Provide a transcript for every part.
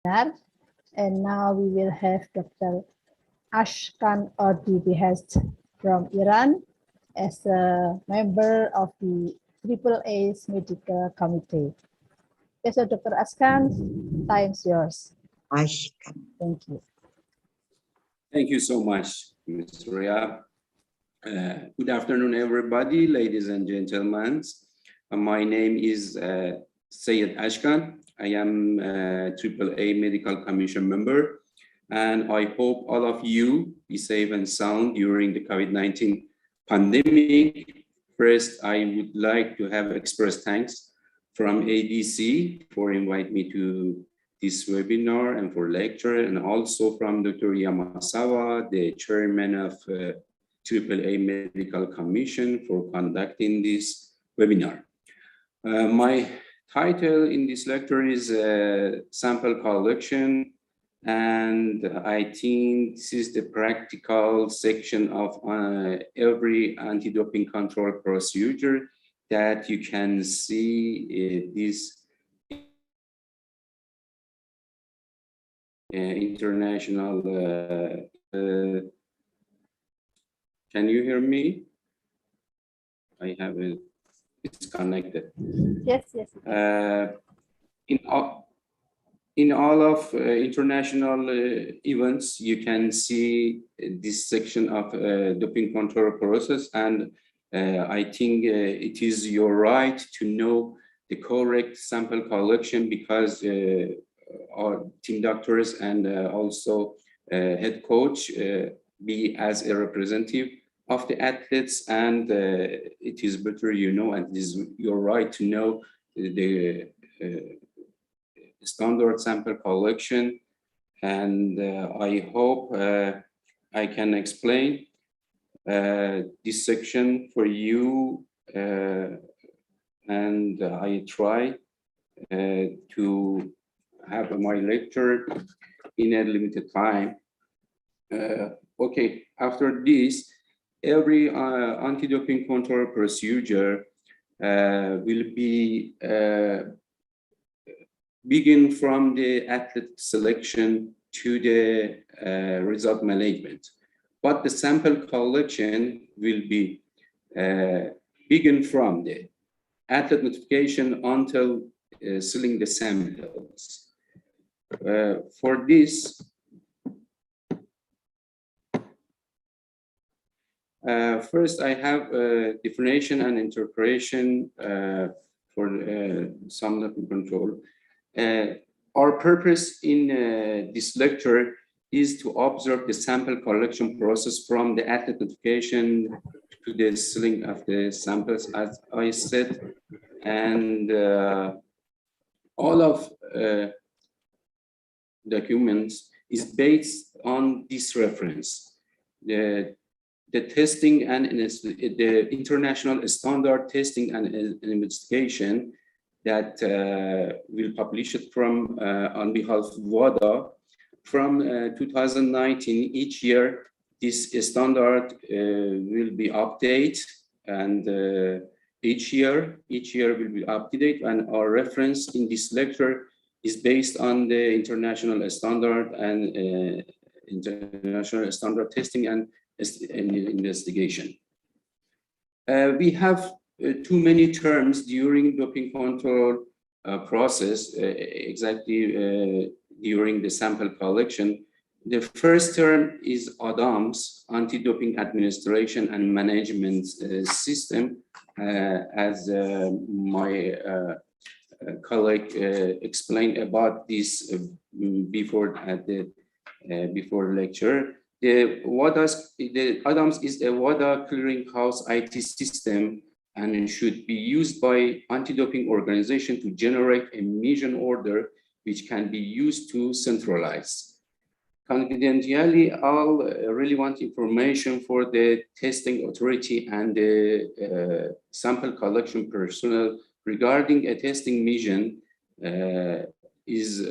And now we will have Dr. Ashkan Ordibehest from Iran as a member of the AAA's Medical Committee. Okay, so Dr. Ashkan, time's yours. Ashkan. Thank you. Thank you so much, Ms. Ria. Good afternoon, everybody, ladies and gentlemen. My name is Sayed Ashkan. I am a AAA Medical Commission member, and I hope all of you be safe and sound during the COVID-19 pandemic. First, I would like to have expressed thanks from ADC for inviting me to this webinar and for lecture, and also from Dr. Yamasawa, the chairman of AAA Medical Commission, for conducting this webinar. My title in this lecture is Sample Collection, and I think this is the practical section of every anti-doping control procedure that you can see this international. Can you hear me? I have it. It's connected. Yes, yes. In all of international events, you can see this section of doping control process, and I think it is your right to know the correct sample collection, because our team doctors and also head coach be as a representative of the athletes, and it is better, you know, and it is your right to know the standard sample collection. And I hope I can explain this section for you, and I try to have my lecture in a limited time. Okay, after this, every anti-doping control procedure will be begin from the athlete selection to the result management. But the sample collection will be begin from the athlete notification until sealing the samples. For this, first I have a definition and interpretation for some doping control. Our purpose in this lecture is to observe the sample collection process from the athlete notification to the sealing of the samples, as I said, and all of documents is based on this reference. The testing and the international standard testing and investigation that will publish it from on behalf of WADA from 2019. Each year, this standard will be updated, and each year will be updated. And our reference in this lecture is based on the international standard and international standard testing and investigation. We have too many terms during doping control process, exactly during the sample collection. The first term is ADAMS, Anti-Doping Administration and Management System, as my colleague explained about this before at the before lecture. The ADAMS is a WADA clearinghouse IT system, and it should be used by anti-doping organization to generate a mission order which can be used to centralize confidentially all relevant information for the testing authority and the sample collection personnel regarding a testing mission is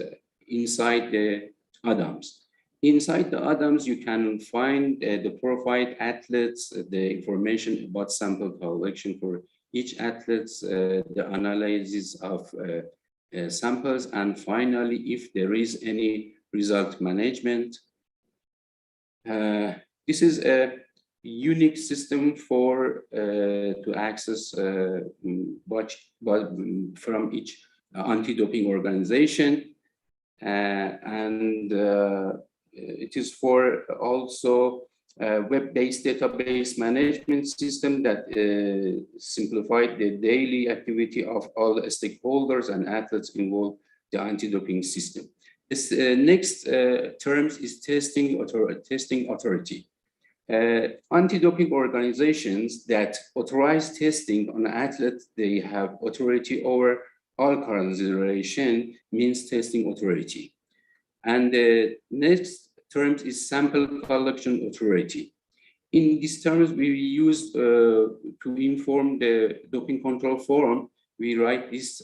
inside the ADAMS. Inside the ADAMS, you can find the profiled athletes, the information about sample collection for each athlete, the analysis of samples, and finally, if there is any result management. This is a unique system for to access from each anti-doping organization, and it is for also web-based database management system that simplified the daily activity of all the stakeholders and athletes involved in the anti-doping system. This next terms is testing authority. Anti-doping organizations that authorize testing on athletes, they have authority over all consideration, means testing authority. And the next term is sample collection authority. In these terms, we use to inform the doping control forum. We write these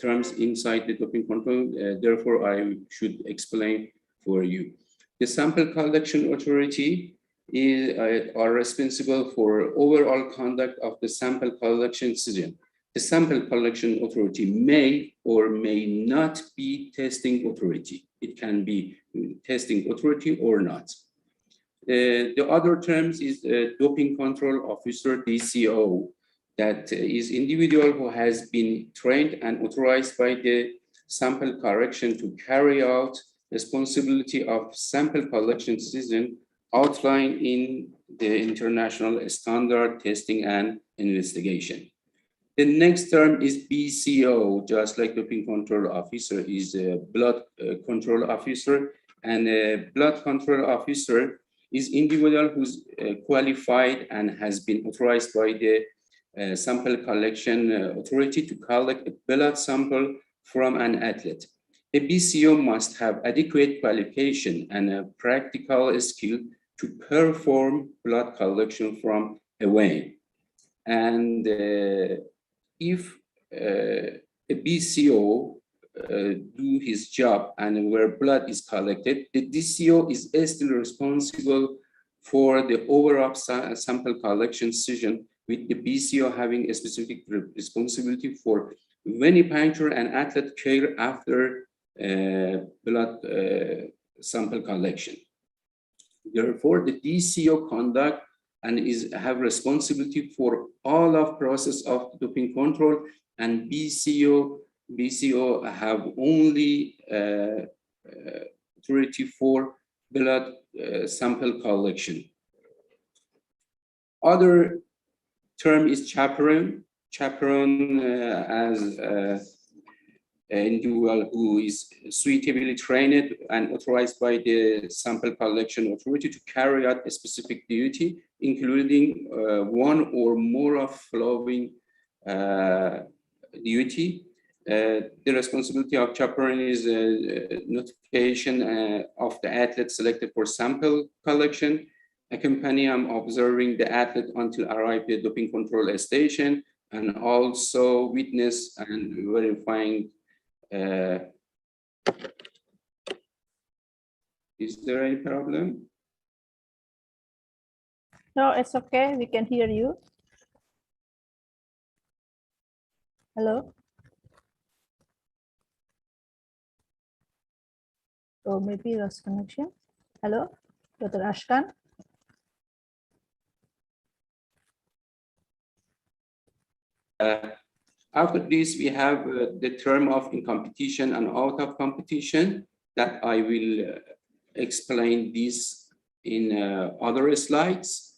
terms inside the doping control. Therefore, I should explain for you. The sample collection authority are responsible for overall conduct of the sample collection season. The sample collection authority may or may not be testing authority. It can be testing authority or not. The other terms is doping control officer, DCO, that is individual who has been trained and authorized by the sample correction to carry out responsibility of sample collection season outlined in the international standard testing and investigation. The next term is BCO, just like doping control officer is a blood control officer, and a blood control officer is individual who's qualified and has been authorized by the sample collection authority to collect a blood sample from an athlete. A BCO must have adequate qualification and a practical skill to perform blood collection from a vein. And if a BCO do his job and where blood is collected, the DCO is still responsible for the overall sample collection session, with the BCO having a specific responsibility for venipuncture and athlete care after blood sample collection. Therefore, the DCO conduct and have responsibility for all of process of doping control, and BCO have only authority for blood sample collection. Other term is chaperone. Chaperone as an individual who is suitably trained and authorized by the sample collection authority to carry out a specific duty, including one or more of following duty. The responsibility of chaperone is notification of the athlete selected for sample collection, accompany observing the athlete until arrive at the doping control station, and also witness and verifying. Is there any problem? No, it's okay. We can hear you. Hello. So maybe lost connection. Hello, Dr. Ashkan. After this, we have the term of in competition and out of competition that I will explain this in other slides.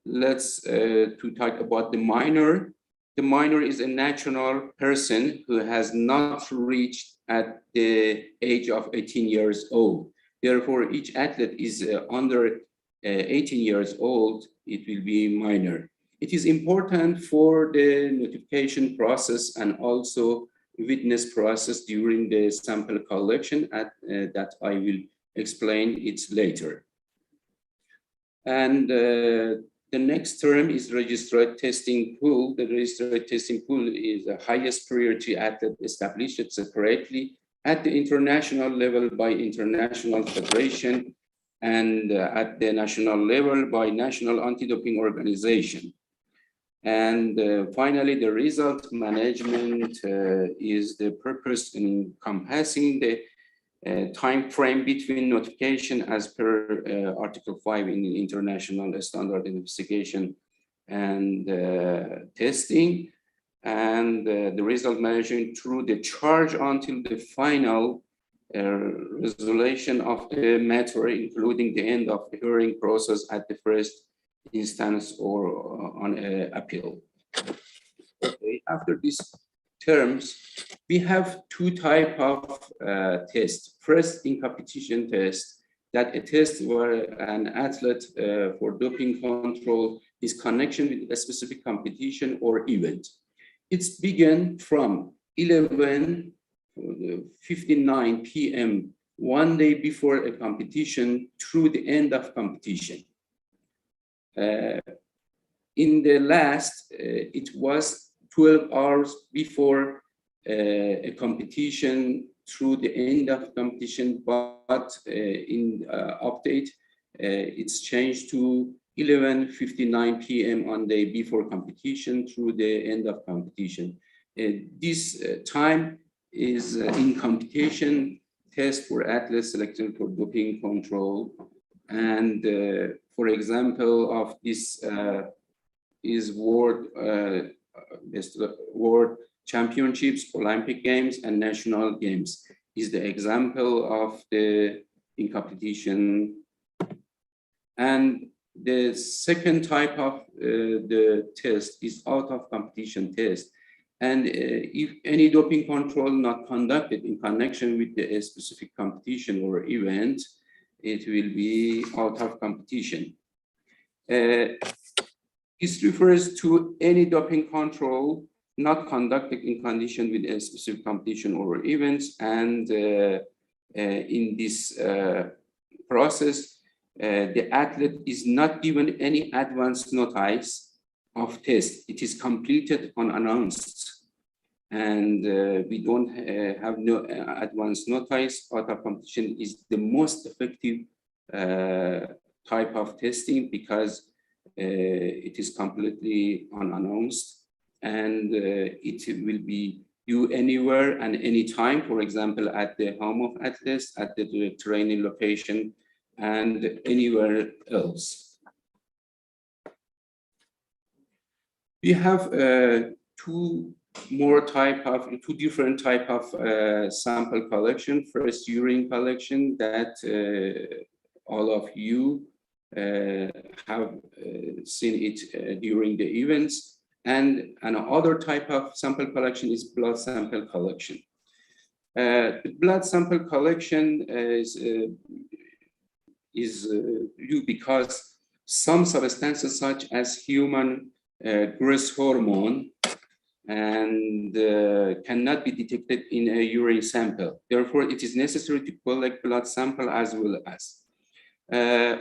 Let's to talk about the minor. The minor is a natural person who has not reached at the age of 18 years old. Therefore, each athlete is under 18 years old, it will be minor. It is important for the notification process and also witness process during the sample collection that I will explain it later. And the next term is registered testing pool. The registered testing pool is the highest priority athlete established separately at the international level by international federation and at the national level by national anti-doping organization. And finally, the result management is the purpose in encompassing the time frame between notification as per Article 5 in the International Standard Investigation and testing, and the result management through the charge until the final resolution of the matter, including the end of the hearing process at the first instance or on appeal. Okay, after these terms, we have two types of tests. First, in competition test, that a test where an athlete for doping control is connection with a specific competition or event. It's begun from 11:59 p.m. one day before a competition through the end of competition. In the last, it was 12 hours before a competition through the end of competition, but in update, it's changed to 11:59 p.m. on the before competition through the end of competition. This time is in competition test for athletes selected for doping control. And for example of this is world championships, Olympic Games, and national games is the example of the in competition. And the second type of the test is out of competition test. And if any doping control not conducted in connection with the specific competition or event, it will be out of competition. This refers to any doping control not conducted in condition with a specific competition or events. And in this process, the athlete is not given any advance notice of test. It is completed unannounced. And we don't have no advance notice. Out of competition is the most effective type of testing because it is completely unannounced, and it will be due anywhere and anytime, for example, at the home of athletes, at the training location, and anywhere else. We have two different type of sample collection. First, urine collection that all of you have seen it during the events, and another type of sample collection is blood sample collection. The blood sample collection is due because some substances such as human growth hormone and cannot be detected in a urine sample. Therefore, it is necessary to collect blood sample as well as.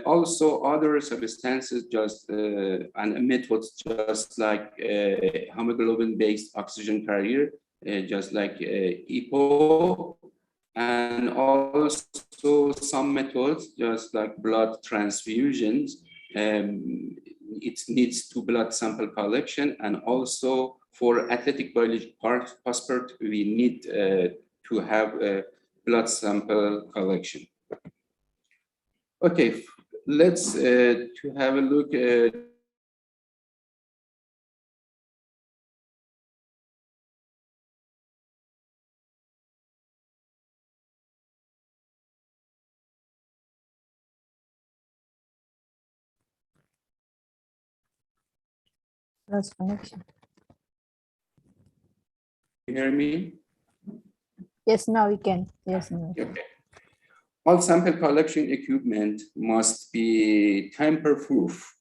Also, other substances just and methods just like hemoglobin-based oxygen carrier, just like EPO, and also some methods just like blood transfusions. It needs to blood sample collection, and also for athletic biology passport, we need to have a blood sample collection. Okay, let's to have a look at Lost connection. you hear me? Yes, now we can. Yes, now. Okay. All sample collection equipment must be tamper-proof.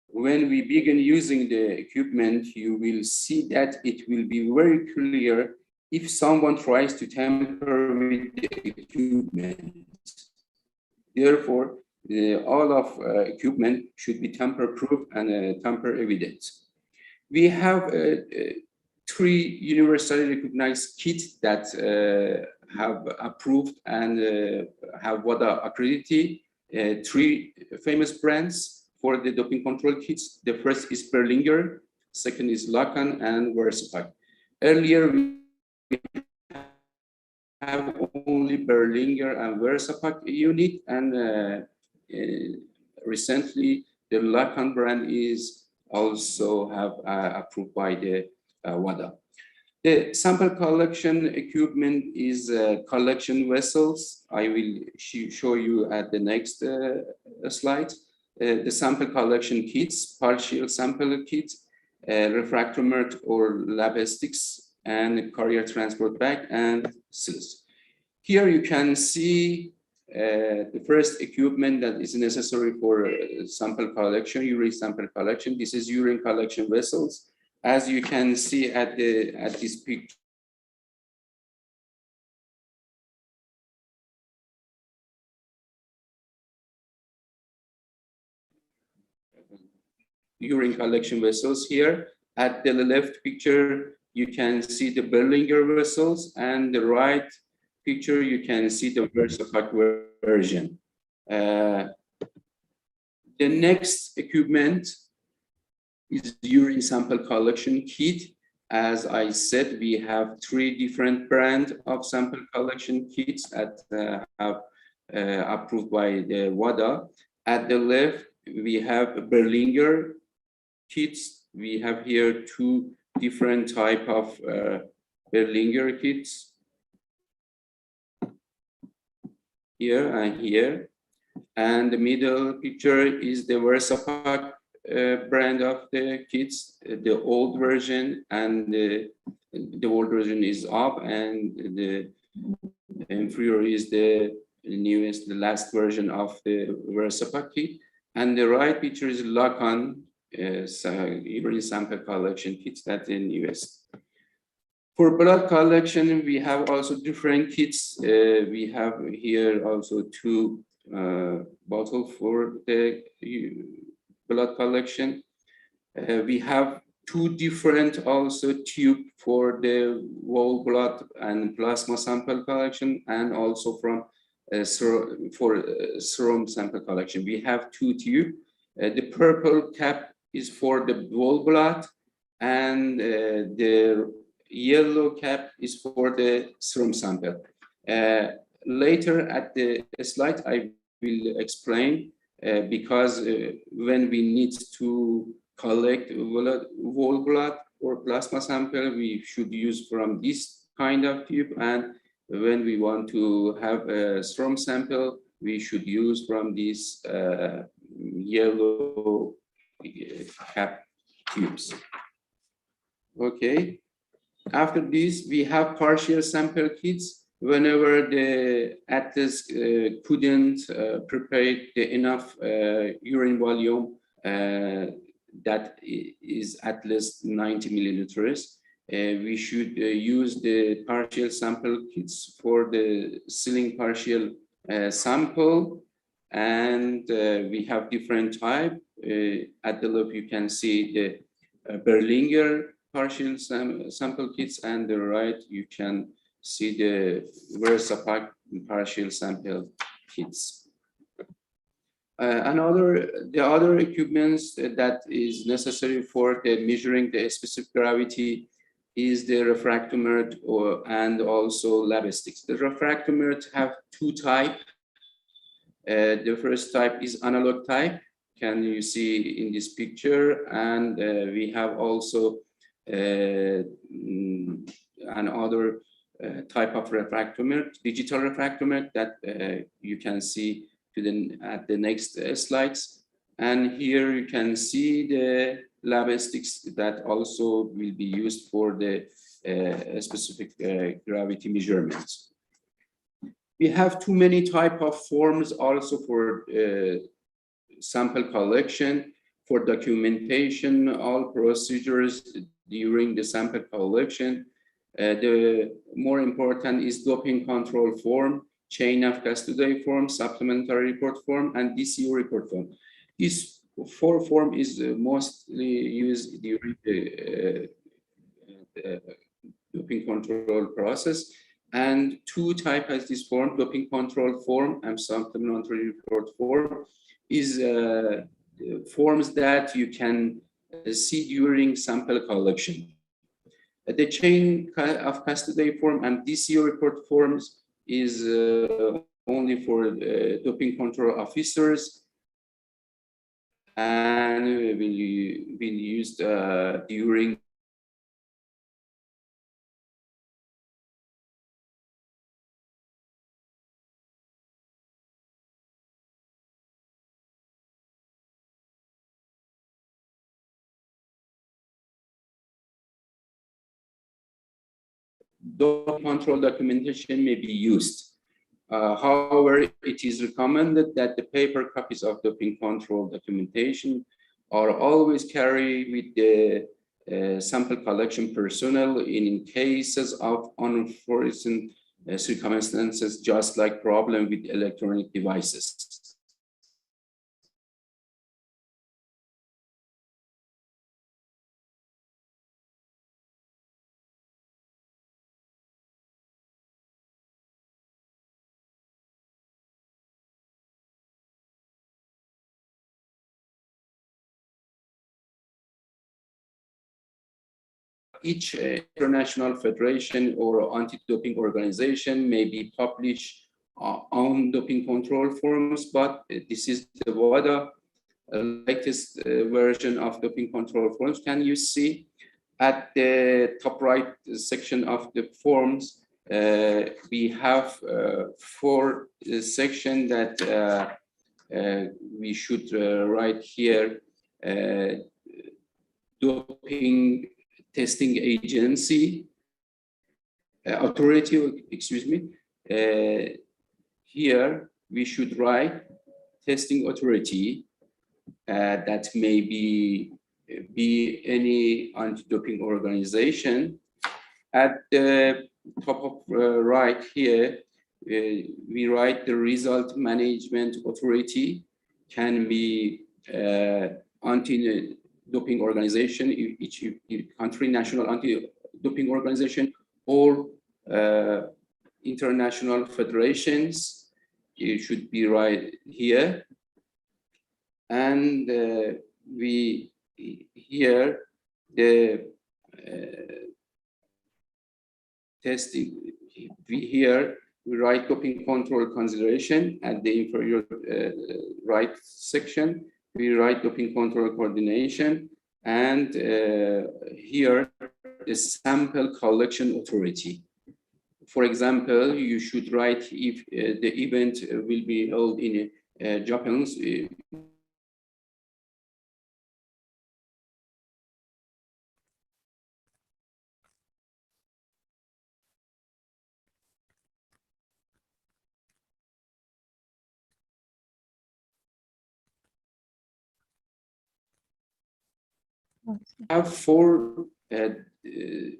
When we begin using the equipment, you will see that it will be very clear if someone tries to tamper with the equipment. Therefore, all of equipment should be tamper-proof and tamper-evident. We have 3 universally recognized kits that have approved and have WADA accredited, 3 famous brands for the doping control kits. The first is Berlinger, Second is Lacan and Versapak. Earlier, we have only Berlinger and Versapak unit, and recently the Lacan brand is also have approved by the WADA. The sample collection equipment is collection vessels. I will show you at the next slide. The sample collection kits, partial sample kits, refractometer or lab sticks, and carrier transport bag and seals. Here you can see the first equipment that is necessary for sample collection, urine sample collection. This is urine collection vessels. As you can see at this picture, urine collection vessels here. At the left picture, you can see the Berlinger vessels, and the right picture, you can see the Versapak version. The next equipment is urine sample collection kit. As I said, we have 3 different brands of sample collection kits that have approved by the WADA. At the left, we have Berlinger kits. We have here 2 different type of Berlinger kits, here and here. And the middle picture is the Versapak brand of the kits, the old version, and the old version is up, and the inferior is the newest, the last version of the Versapak kit. And the right picture is Lacan urine sample collection kits that in US. For blood collection, we have also different kits. We have here also 2 bottles for the blood collection. We have 2 different also tube for the whole blood and plasma sample collection, and also from for serum sample collection. We have 2 tubes. The purple cap is for the whole blood, and the yellow cap is for the serum sample. Later at the slide, I will explain because when we need to collect whole blood or plasma sample, we should use from this kind of tube, and when we want to have a serum sample, we should use from these yellow cap tubes. Okay. After this, we have partial sample kits. Whenever the atlas couldn't prepare the enough urine volume that is at least 90 milliliters, we should use the partial sample kits for the sealing partial sample, and we have different type. At the left, you can see the Berlinger partial sample kits, and the right, you can see the Versapak partial sample kits. The other equipments that is necessary for the measuring the specific gravity is the refractometer and also lab sticks. The refractometer have 2 types. The first type is analog type. Can you see in this picture? And we have also another type of refractometer, digital refractometer, that you can see at the next slides. And here you can see the lab sticks that also will be used for the specific gravity measurements. We have too many type of forms also for sample collection, for documentation, all procedures during the sample collection. The more important is doping control form, chain of custody form, supplementary report form, and DCO report form. This 4 form is mostly used during the doping control process. And 2 types has this form, doping control form and supplementary report form, is forms that you can see during sample collection. The chain of custody form and DCO report forms is only for doping control officers and will be used during doping control documentation may be used. However, it is recommended that the paper copies of doping control documentation are always carried with the sample collection personnel in cases of unforeseen circumstances, just like problem with electronic devices. Each international federation or anti-doping organization may be published on doping control forms, but this is the WADA latest version of doping control forms. Can you see at the top right section of the forms, we have four sections that we should write here. Doping testing agency, authority, excuse me. Here we should write testing authority that may be any anti-doping organization. At the top of right here, we write the result management authority can be anti-doping organization, each country national anti-doping organization or international federations. It should be right here. And we here the testing. Here we write doping control consideration at the inferior right section. We write doping control coordination, and here the sample collection authority. For example, you should write if the event will be held in Japan. Have four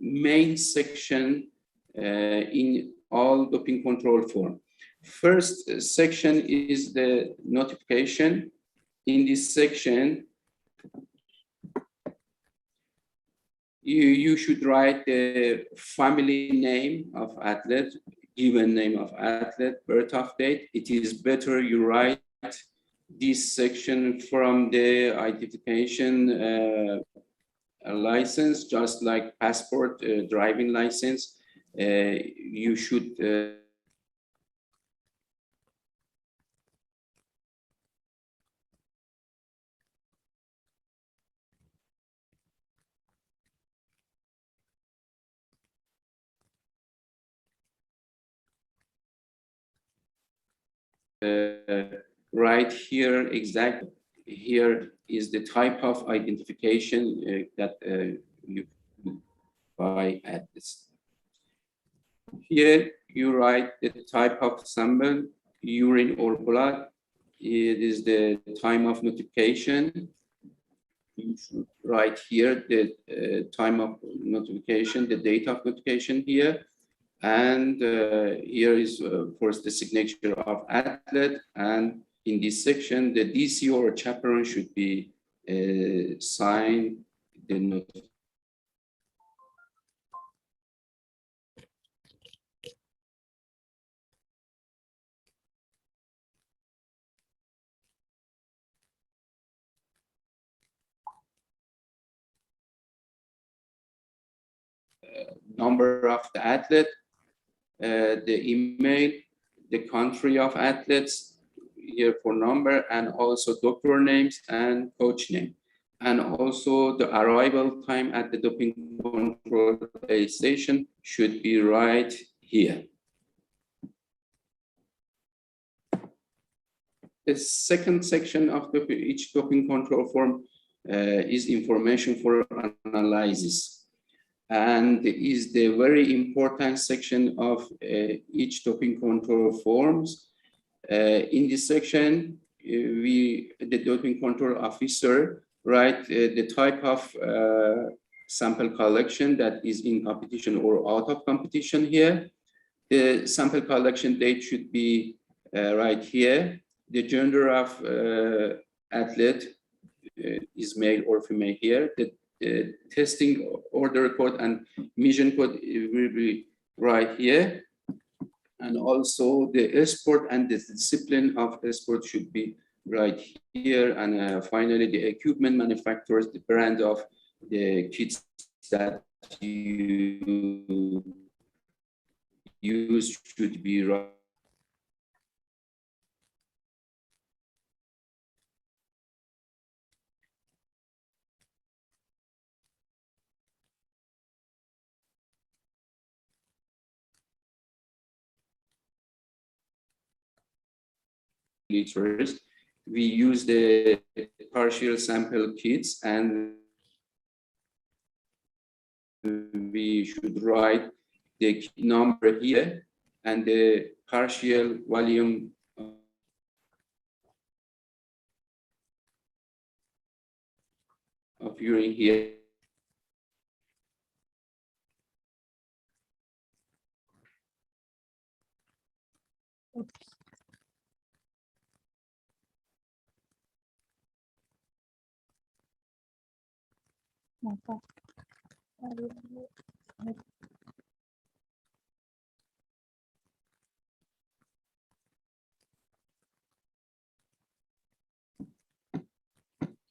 main section in all doping control form. First section is the notification. In this section, you should write the family name of athlete, given name of athlete, birth of date. It is better you write this section from the identification license, just like passport, driving license. You should write here exactly. Here is the type of identification that you buy at this. Here you write the type of sample, urine or blood. It is the time of notification. You should write here the time of notification, the date of notification here. And here is, of course, the signature of athlete. And in this section, the DC or chaperone should be signed the notification. number of the athlete, the email, the country of athletes here for number, and also doctor names and coach name, and also the arrival time at the doping control station should be right here. The second section of each doping control form is information for analysis, and is the very important section of each doping control forms. In this section, the doping control officer write the type of sample collection that is in competition or out of competition here. The sample collection date should be right here. The gender of athlete is male or female here. The testing order code and mission code will be right here. And also the sport and the discipline of the sport should be right here. And finally, the equipment manufacturers, the brand of the kits that you use should be right. Liters. We use the partial sample kits, and we should write the number here and the partial volume of urine here.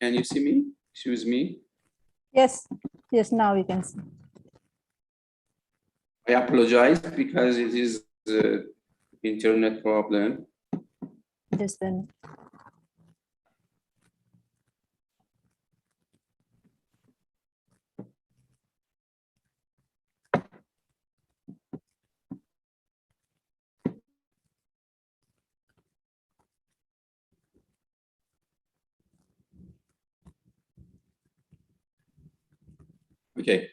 Can you see me? Excuse me. Yes, yes, now you can see. I apologize because it is internet problem. Just then. Okay.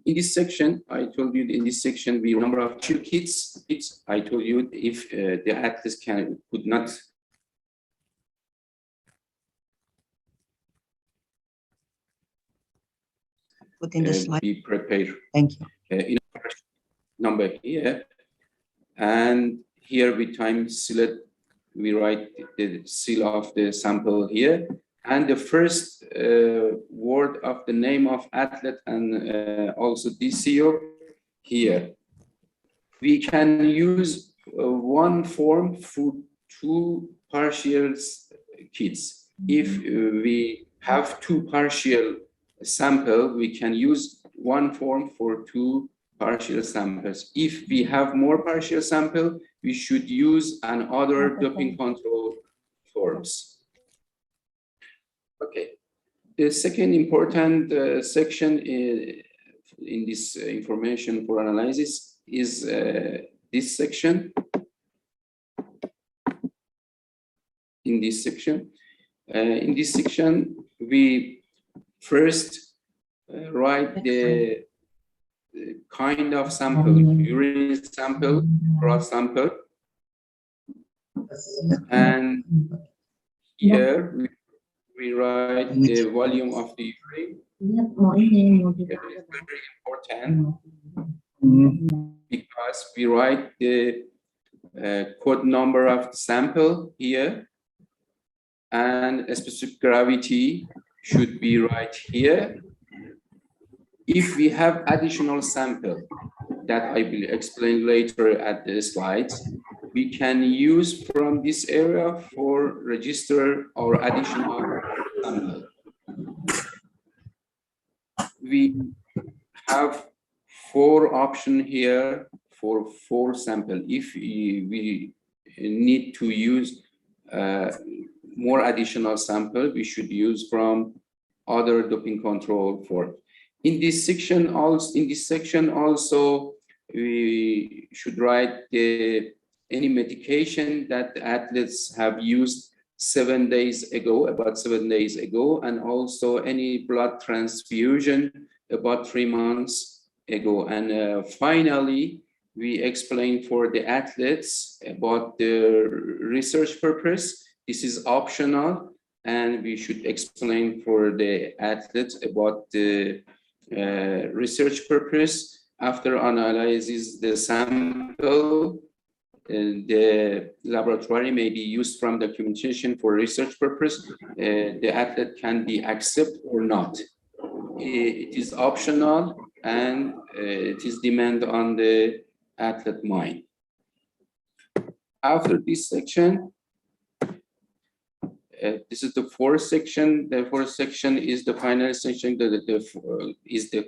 In this section, I told you in this section, we number of two kits. I told you if the athletes could not put in the slide. be prepared. Thank you. In number here, and here we time select. We write the seal of the sample here, and the first word of the name of athlete and also DCO here. We can use one form for two partial kits. If we have two partial sample, we can use one form for two partial samples. If we have more partial sample, we should use another doping control forms. Okay. The second important section in this information for analysis is this section. In this section, we first write the kind of sample, urine sample, blood sample, and here we write the volume of the urine. It is very important because we write the code number of the sample here, and a specific gravity should be right here. If we have additional sample that I will explain later at the slides, we can use from this area for register our additional sample. We have 4 options here for 4 samples. If we need to use more additional sample, we should use from other doping control form. In this section also, we should write any medication that the athletes have used 7 days ago, about 7 days ago, and also any blood transfusion about 3 months ago. And finally, we explain for the athletes about the research purpose. This is optional, and we should explain for the athletes about the research purpose. After analyzes the sample, the laboratory may be used from documentation for research purpose. The athlete can be accepted or not. It is optional, and it is demand on the athlete mind. After this section, this is the 4th section. The 4th section is the final section that is the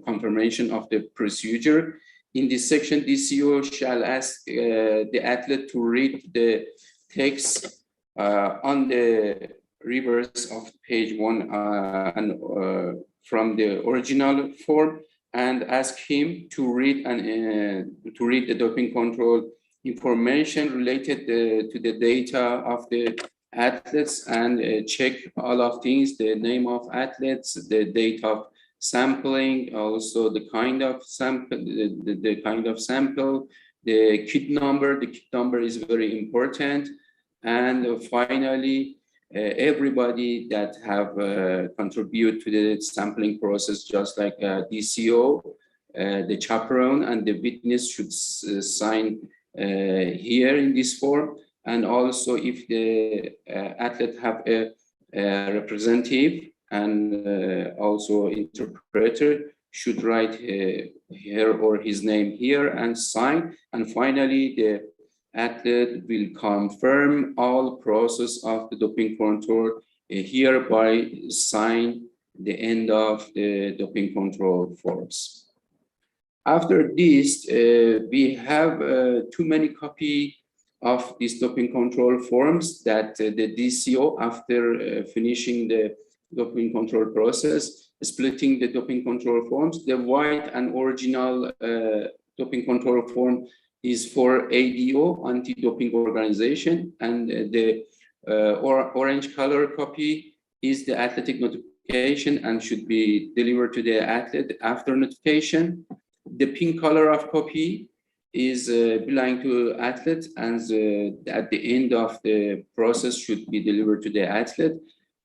confirmation of the procedure. In this section, DCO shall ask the athlete to read the text on the reverse of page 1 and from the original form, and ask him to read the doping control information related to the data of the athletes, and check all of things: the name of athletes, the date of sampling, also the kind of sample, the kind of sample, the kit number. The kit number is very important. And finally, everybody that have contributed to the sampling process, just like DCO, the chaperone and the witness should sign here in this form. And also, if the athlete have a representative and also interpreter, should write her or his name here and sign. And finally, the athlete will confirm all process of the doping control, hereby sign the end of the doping control forms. After this, we have too many copies of these doping control forms that the DCO, after finishing the doping control process, splitting the doping control forms. The white and original doping control form is for ADO, anti-doping organization, and the orange color copy is the athletic notification and should be delivered to the athlete after notification. The pink color of copy is belonging to athlete, and at the end of the process should be delivered to the athlete.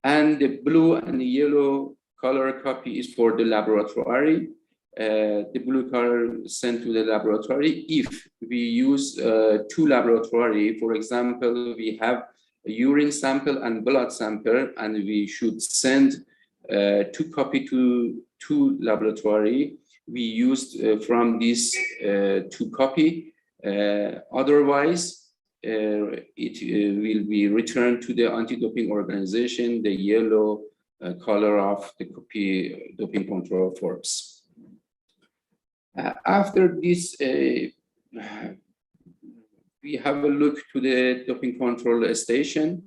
And the blue and the yellow color copy is for the laboratory. The blue color sent to the laboratory. If we use 2 laboratory, for example, we have a urine sample and blood sample, and we should send 2 copies to 2 laboratory. We used from this 2 copies. Otherwise, it will be returned to the anti-doping organization, the yellow color of the copy doping control forms. After this, we have a look to the doping control station.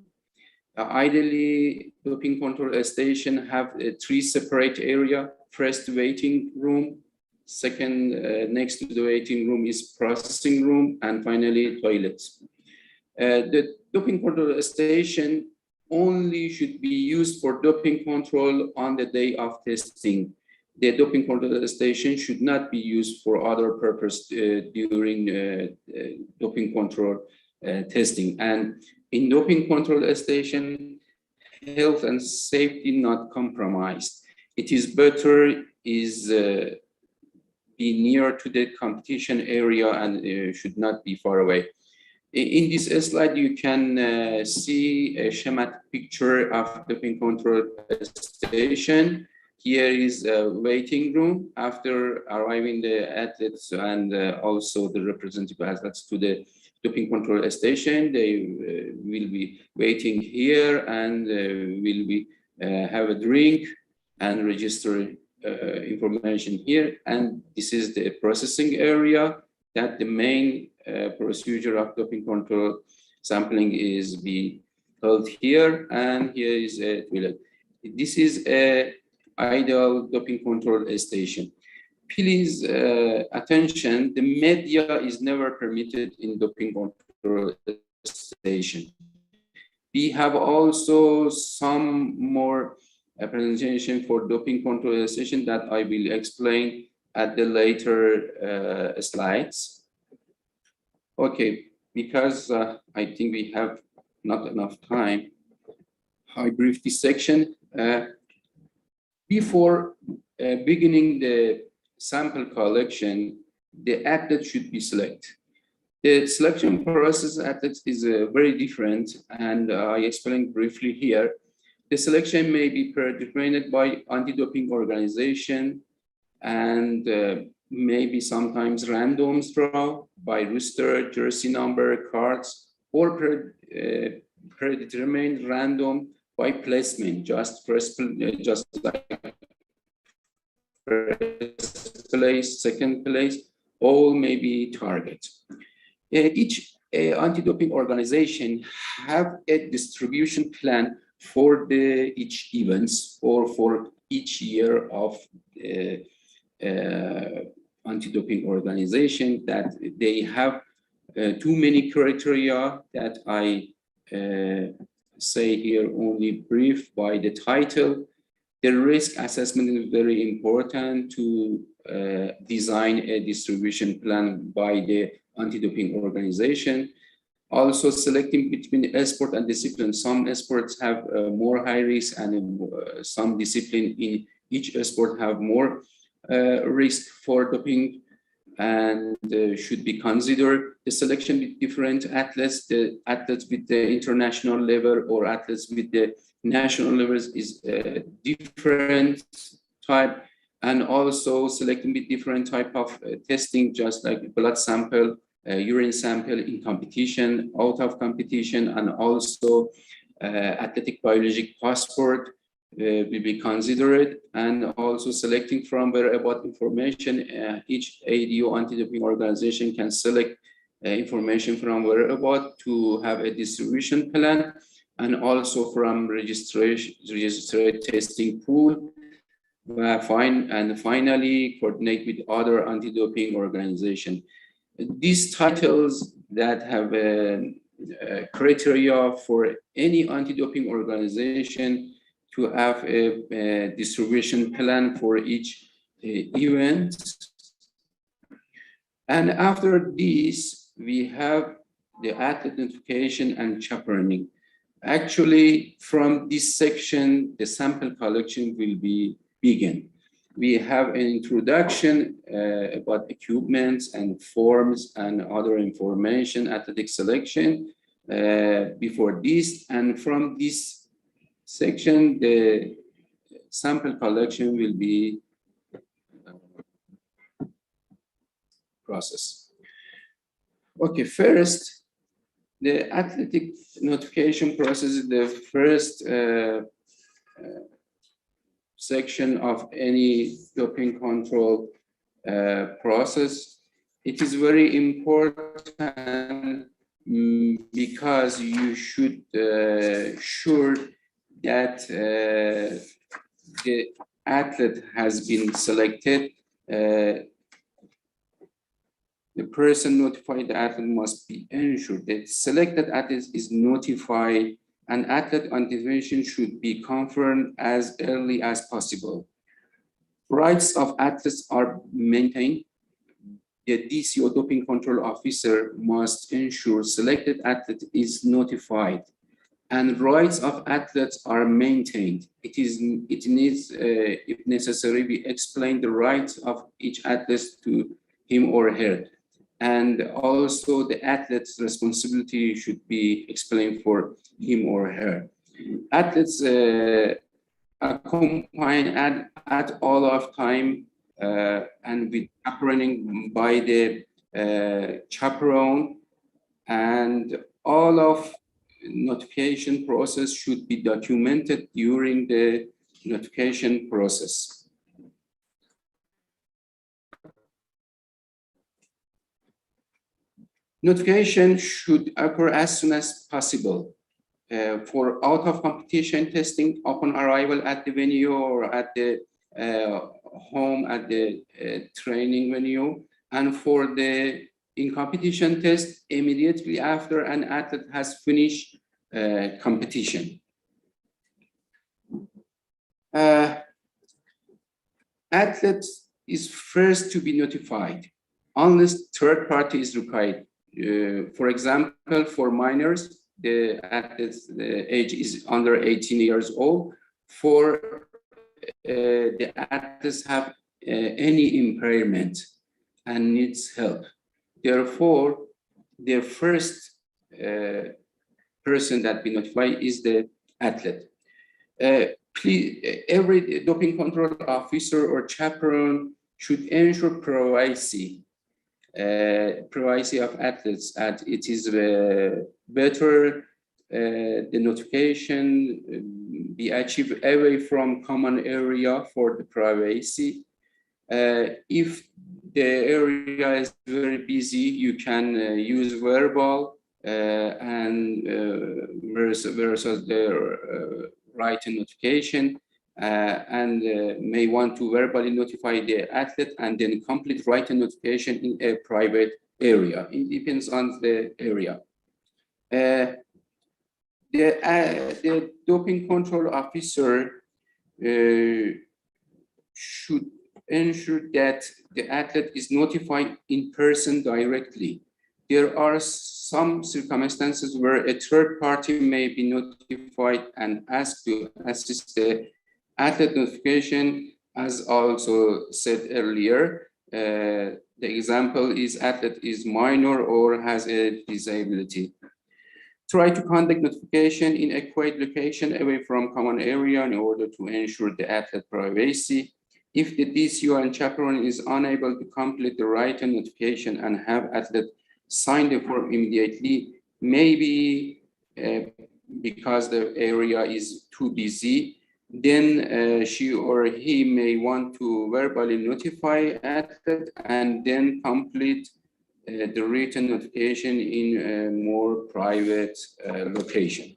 Ideally, doping control station have 3 separate areas. First, waiting room. Second, next to the waiting room is processing room, and finally, toilets. The doping control station only should be used for doping control on the day of testing. The doping control station should not be used for other purpose during doping control testing. And in doping control station, health and safety not compromised. It is better be near to the competition area and should not be far away. In this slide, you can see a schematic picture of the doping control station. Here is a waiting room. After arriving the athletes and also the representative athletes to the doping control station, they will be waiting here and will be have a drink and register information here, and this is the processing area that the main procedure of doping control sampling is be held here, and here is a toilet. This is a ideal doping control station. Please attention, the media is never permitted in doping control station. We have also some more presentation for doping control station that I will explain at the later slides. Okay, because I think we have not enough time, I brief this section. Before beginning the sample collection, the athlete should be selected. The selection process athletes is very different, and I explained briefly here. The selection may be predetermined by anti-doping organization and maybe sometimes random draw by roster, jersey number, cards, or predetermined random by placement, just like first place, second place, all may be target. Each anti-doping organization have a distribution plan for each events or for each year of anti-doping organization, that they have too many criteria that I say here only brief by the title. The risk assessment is very important to design a distribution plan by the anti-doping organization. Also selecting between sport and discipline. Some sports have more high risk, and some discipline in each sport have more risk for doping, and should be considered. The selection with different athletes, the athletes with the international level or athletes with the national levels is different type, and also selecting with different type of testing, just like blood sample, urine sample in competition, out of competition, and also athletic biologic passport will be considered, and also selecting from whereabout information. Each ADO anti-doping organization can select information from whereabout to have a distribution plan, and also from registered testing pool. And finally, coordinate with other anti-doping organization. These titles that have criteria for any anti-doping organization to have a distribution plan for each event. And after this, we have the athlete notification and chaperoning. Actually, from this section, the sample collection will be begin. We have an introduction about equipments and forms and other information, athletic selection before this. And from this section, the sample collection will be processed. Okay, first, the athletic notification process is the first section of any doping control process. It is very important because you should sure that the athlete has been selected. The person notified the athlete must be ensured that selected athlete is notified, and athlete notification should be confirmed as early as possible. Rights of athletes are maintained. The DCO doping control officer must ensure selected athlete is notified, and rights of athletes are maintained. It needs, if necessary, we explain the rights of each athlete to him or her. And also the athlete's responsibility should be explained for him or her. Athletes accompanied at all of time and with chaperoning by the chaperone, and all of notification process should be documented during the notification process. Notification should occur as soon as possible for out of competition testing upon arrival at the venue or at the home at the training venue, and for the in competition test immediately after an athlete has finished competition. Athlete is first to be notified unless third party is required. For example, for minors, the athlete's age is under 18 years old. For the athletes have any impairment and needs help. Therefore, the first person that we notify is the athlete. Please, every doping control officer or chaperone should ensure privacy of athletes, and it is better the notification be achieved away from common area for the privacy. If the area is very busy, you can use verbal and versus the written notification, and may want to verbally notify the athlete and then complete written notification in a private area. It depends on the area. The doping control officer should ensure that the athlete is notified in person directly. There are some circumstances where a third party may be notified and asked to assist the athlete notification. As also said earlier, the example is athlete is minor or has a disability. Try to conduct notification in a quiet location away from common area in order to ensure the athlete privacy. If the DCO and chaperone is unable to complete the written notification and have athlete sign the form immediately, maybe because the area is too busy, then she or he may want to verbally notify athlete and then complete the written notification in a more private location.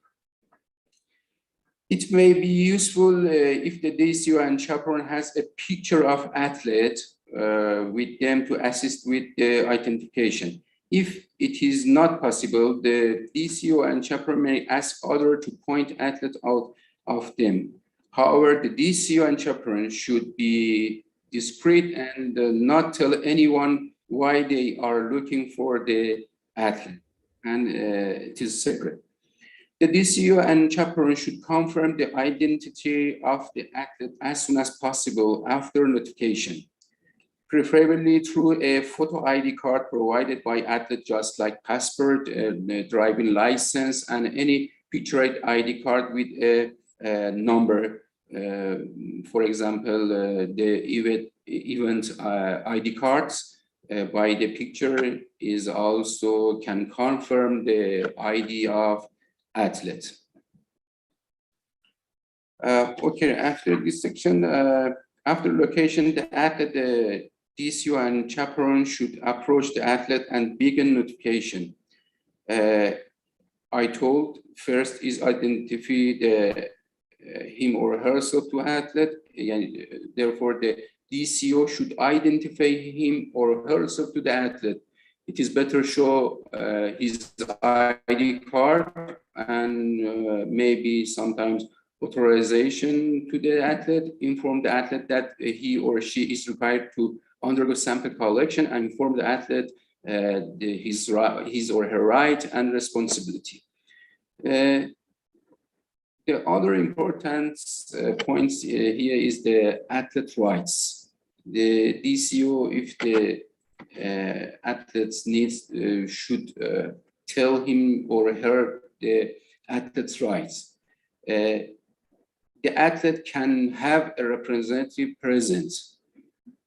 It may be useful if the DCO and chaperone has a picture of athlete with them to assist with the identification. If it is not possible, the DCO and chaperone may ask others to point athlete out of them. However, the DCO and chaperone should be discreet and not tell anyone why they are looking for the athlete, and it is secret. The DCO and chaperone should confirm the identity of the athlete as soon as possible after notification, preferably through a photo ID card provided by athlete, just like passport, driving license, and any picture ID card with a number. For example, the event ID cards by the picture is also can confirm the ID of athlete. Okay, after this section, after location, the athlete, the DCO and chaperone should approach the athlete and begin notification. I told first is identify him or herself to athlete. Therefore, the DCO should identify him or herself to the athlete. It is better show his ID card and maybe sometimes authorization to the athlete, inform the athlete that he or she is required to undergo sample collection, and inform the athlete his or her right and responsibility. The other important points here is the athlete rights. The DCO, if the athlete's needs, should tell him or her the athlete's rights. The athlete can have a representative present.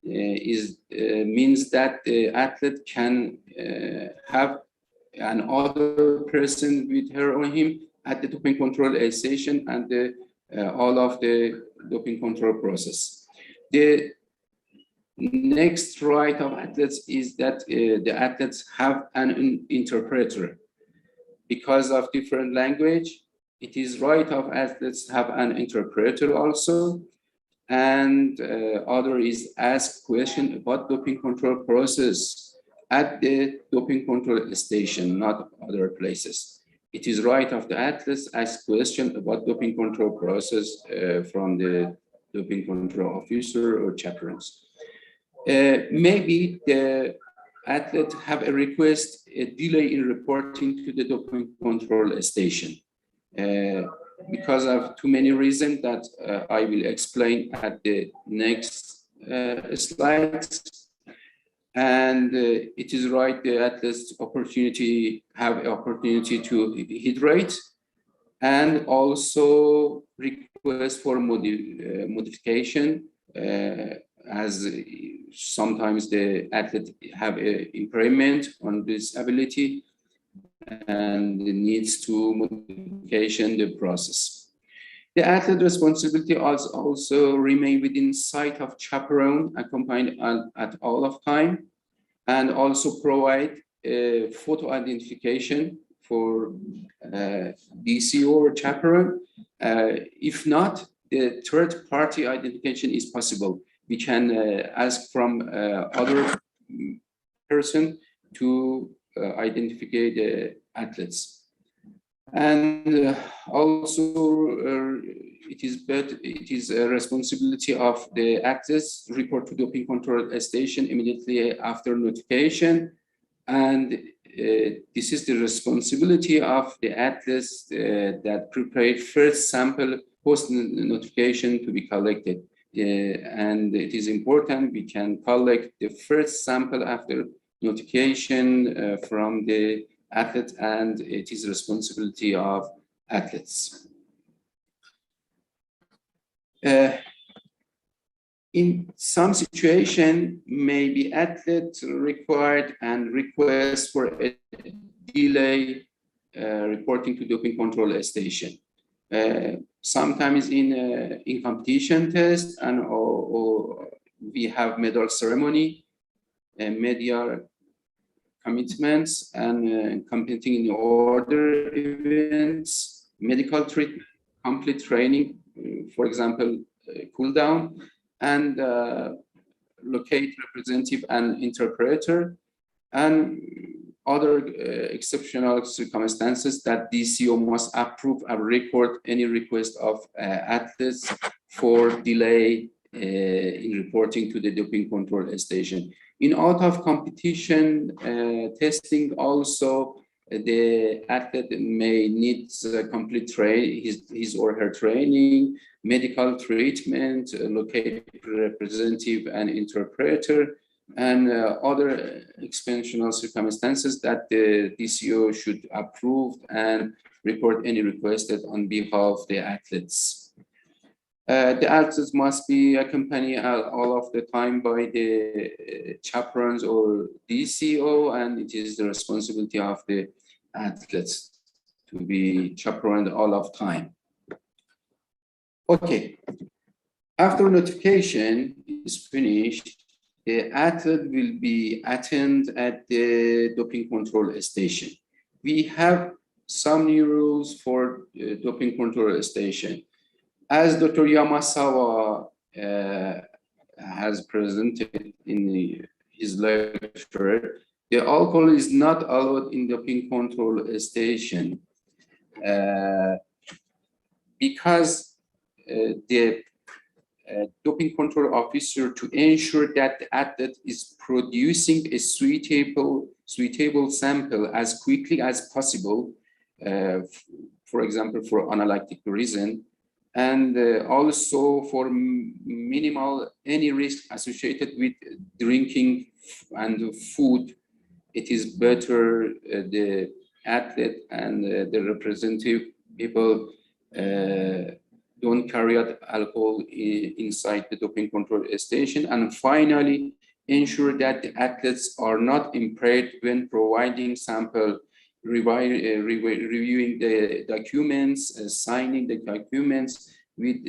Means that the athlete can have another person with her or him at the doping control station and all of the doping control process. The Next right of athletes is that the athletes have an interpreter. Because of different language, it is right of athletes have an interpreter also. And other is ask question about doping control process at the doping control station, not other places. It is right of the athletes ask question about doping control process from the doping control officer or chaperones. Maybe the athlete have a request, a delay in reporting to the doping control station. Because of too many reasons that I will explain at the next slides. And it is right, the athletes have opportunity to hydrate and also request for modification as sometimes the athlete have an impairment on disability and needs to modification the process. The athlete responsibility also remain within sight of chaperone accompanied at all of time, and also provide photo identification for DCO or chaperone. If not, the third party identification is possible. We can ask from other person to identify the athletes. And also it is a responsibility of the athletes report to doping control station immediately after notification. And this is the responsibility of the athletes that prepare first sample post notification to be collected. And it is important we can collect the first sample after notification from the athlete, and it is responsibility of athletes. In some situation, maybe athlete required and request for a delay reporting to doping control station. Sometimes in competition test and or we have medal ceremony and media commitments and competing in order events, medical treatment, complete training, for example, cool down, and locate representative and interpreter, and other exceptional circumstances that DCO must approve and record any request of athletes for delay in reporting to the doping control station. In out of competition testing also, the athlete may need complete his or her training, medical treatment, locate representative and interpreter, and other exceptional circumstances that the DCO should approve and report any requested on behalf of the athletes. The athletes must be accompanied all of the time by the chaperones or DCO, and it is the responsibility of the athletes to be chaperoned all of time. Okay, after notification is finished, the athlete will be attended at the doping control station. We have some new rules for doping control station. As Dr. Yamasawa has presented in his lecture, the alcohol is not allowed in doping control station because the doping control officer, to ensure that the athlete is producing a suitable sample as quickly as possible, for example, for analytic reason, and also for minimal any risk associated with drinking and food, it is better the athlete and the representative people don't carry out alcohol inside the doping control station. And finally, ensure that the athletes are not impaired when providing sample, reviewing the documents, signing the documents, with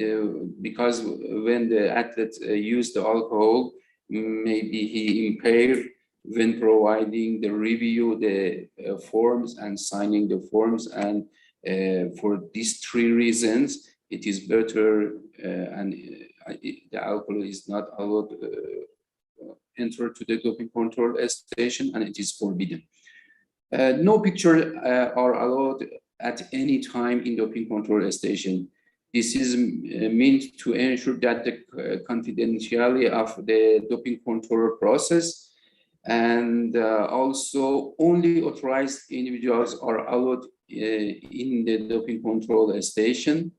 because when the athletes use the alcohol, maybe he impaired when providing the review, the forms and signing the forms. And for these three reasons, it is better and the alcohol is not allowed enter to the doping control station, and it is forbidden. No picture are allowed at any time in doping control station. This is meant to ensure that the confidentiality of the doping control process, and also only authorized individuals are allowed in the doping control station.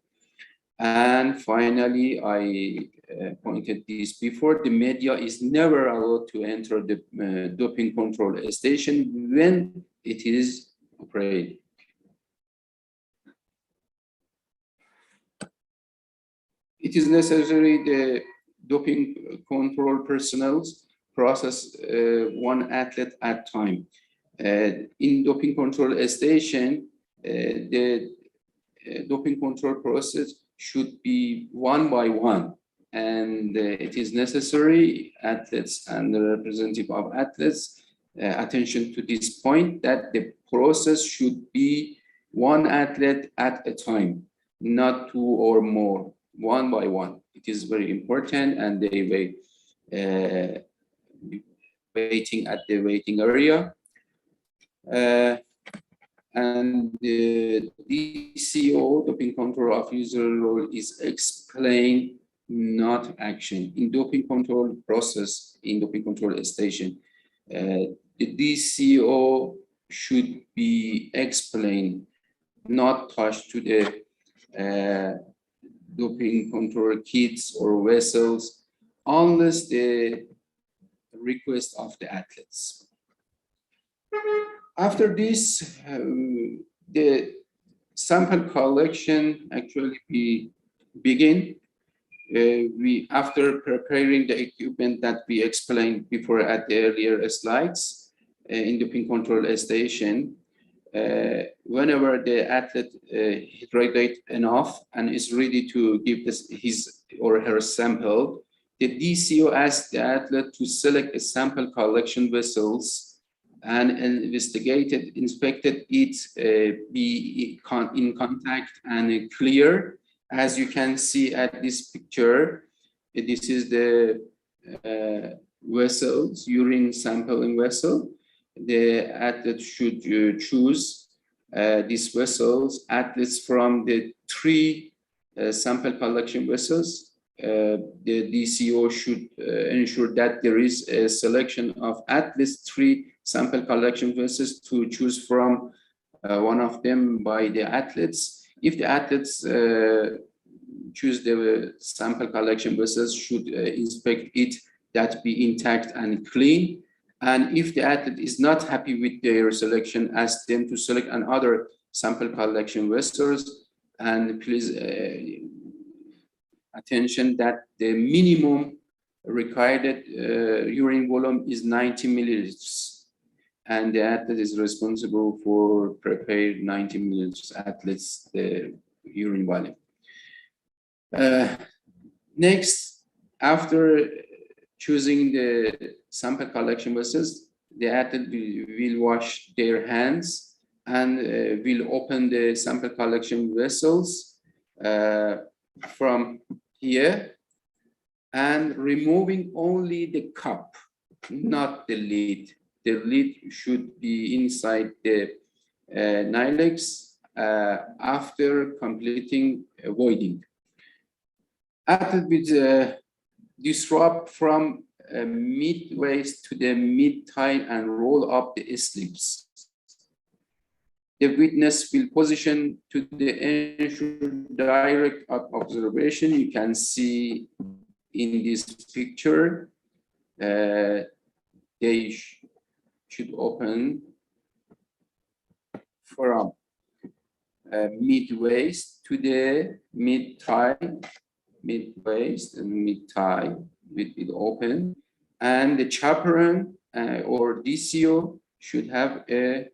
And finally, I pointed this before, the media is never allowed to enter the doping control station when it is operating. It is necessary the doping control personnel process one athlete at a time. In doping control station, the doping control process should be one by one, and it is necessary athletes and the representative of athletes attention to this point, that the process should be one athlete at a time, not two or more, one by one. It is very important, and they waiting at the waiting area. And the DCO, doping control officer role, is explain, not action. In doping control process, in doping control station, the DCO should be explained, not touched to the doping control kits or vessels, unless the request of the athletes. After this, the sample collection actually begin. After preparing the equipment that we explained before at the earlier slides in the doping control station, whenever the athlete hydrate enough and is ready to give his or her sample, the DCO asks the athlete to select a sample collection vessels and inspected it, be in contact and clear. As you can see at this picture, this is the vessels, urine sampling vessel. The athlete should choose these vessels, athletes from the three sample collection vessels. The DCO should ensure that there is a selection of at least three sample collection vessels to choose from, one of them by the athletes. If the athletes choose the sample collection vessels, should inspect it, that be intact and clean. And if the athlete is not happy with their selection, ask them to select another sample collection vessels. And please attention that the minimum required urine volume is 90 milliliters, and the athlete is responsible for prepared 90 milliliters athletes the urine volume. Next, after choosing the sample collection vessels, the athlete will wash their hands and will open the sample collection vessels from here, and removing only the cup, not the lid. The lid should be inside the Nilex after completing voiding. Athlete will disrupt from mid-waist to the mid-thigh and roll up the sleeves. The witness will position to the ensure direct observation. You can see in this picture, they should open from mid-waist to the mid-thigh, mid-waist and mid-thigh will open, and the chaperone or DCO should have a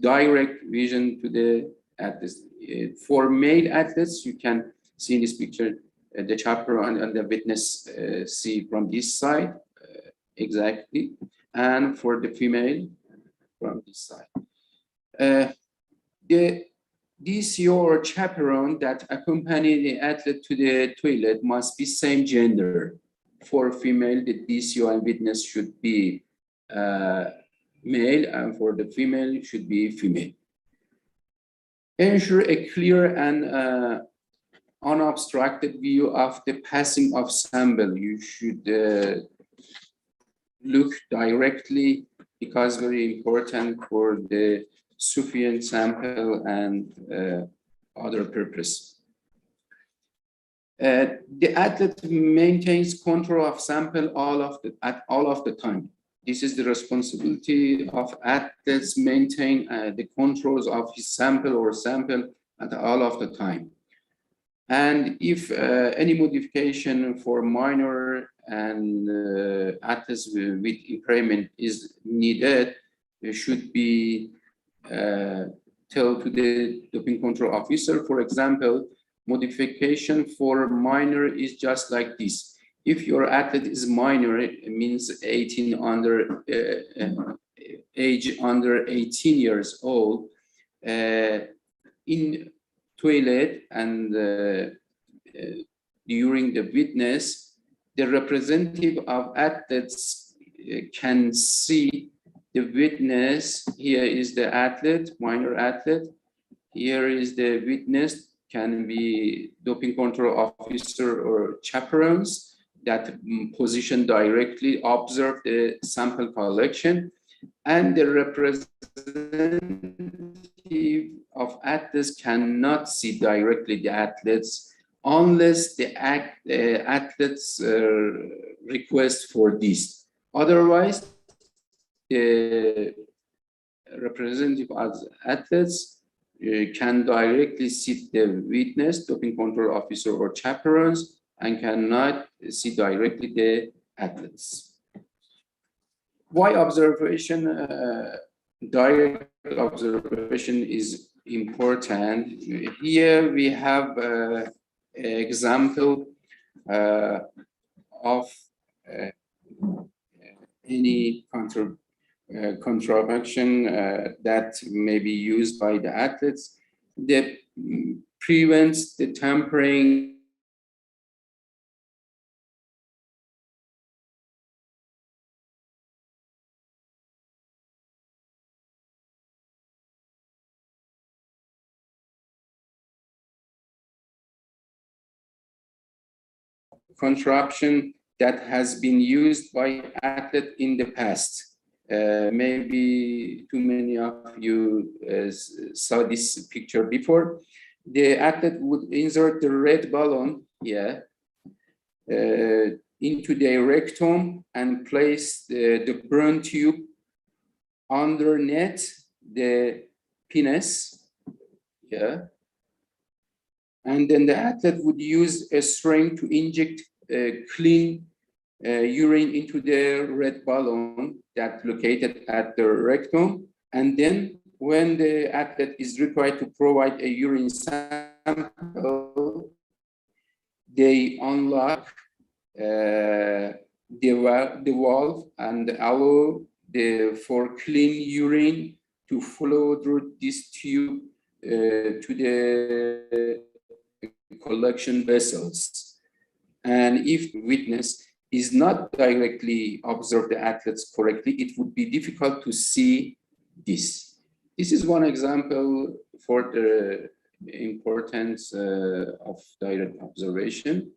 direct vision to the athletes. For male athletes, you can see in this picture, the chaperone and the witness see from this side exactly, and for the female from this side. The DCO or chaperone that accompany the athlete to the toilet must be same gender. For female, the DCO and witness should be male, and for the female, it should be female. Ensure a clear and unobstructed view of the passing of sample. You should look directly, because very important for the sufficient sample and other purpose. The athlete maintains control of sample at all of the time. This is the responsibility of athletes, maintain the controls of his sample or sample at all of the time. And if any modification for minor and athletes with impairment is needed, it should be told to the doping control officer. For example, modification for minor is just like this. If your athlete is minor, it means 18 under age under 18 years old, in toilet and during the witness, the representative of athletes can see the witness. Here is the athlete, minor athlete. Here is the witness, can be doping control officer or chaperones that position directly observe the sample collection, and the representative of athletes cannot see directly the athletes unless the athletes request for this. Otherwise, the representative of athletes can directly see the witness, doping control officer or chaperones, and cannot see directly the athletes. Why observation, direct observation is important? Here we have an example of any contraction that may be used by the athletes that prevents the tampering contraption that has been used by athlete in the past. Maybe too many of you saw this picture before. The athlete would insert the red balloon here into the rectum and place the burn tube underneath the penis. Yeah. And then the athlete would use a string to inject clean urine into the red balloon that's located at the rectum. And then when the athlete is required to provide a urine sample, they unlock the valve and allow for clean urine to flow through this tube to the collection vessels. And if the witness is not directly observe the athletes correctly, it would be difficult to see this. This is one example for the importance of direct observation.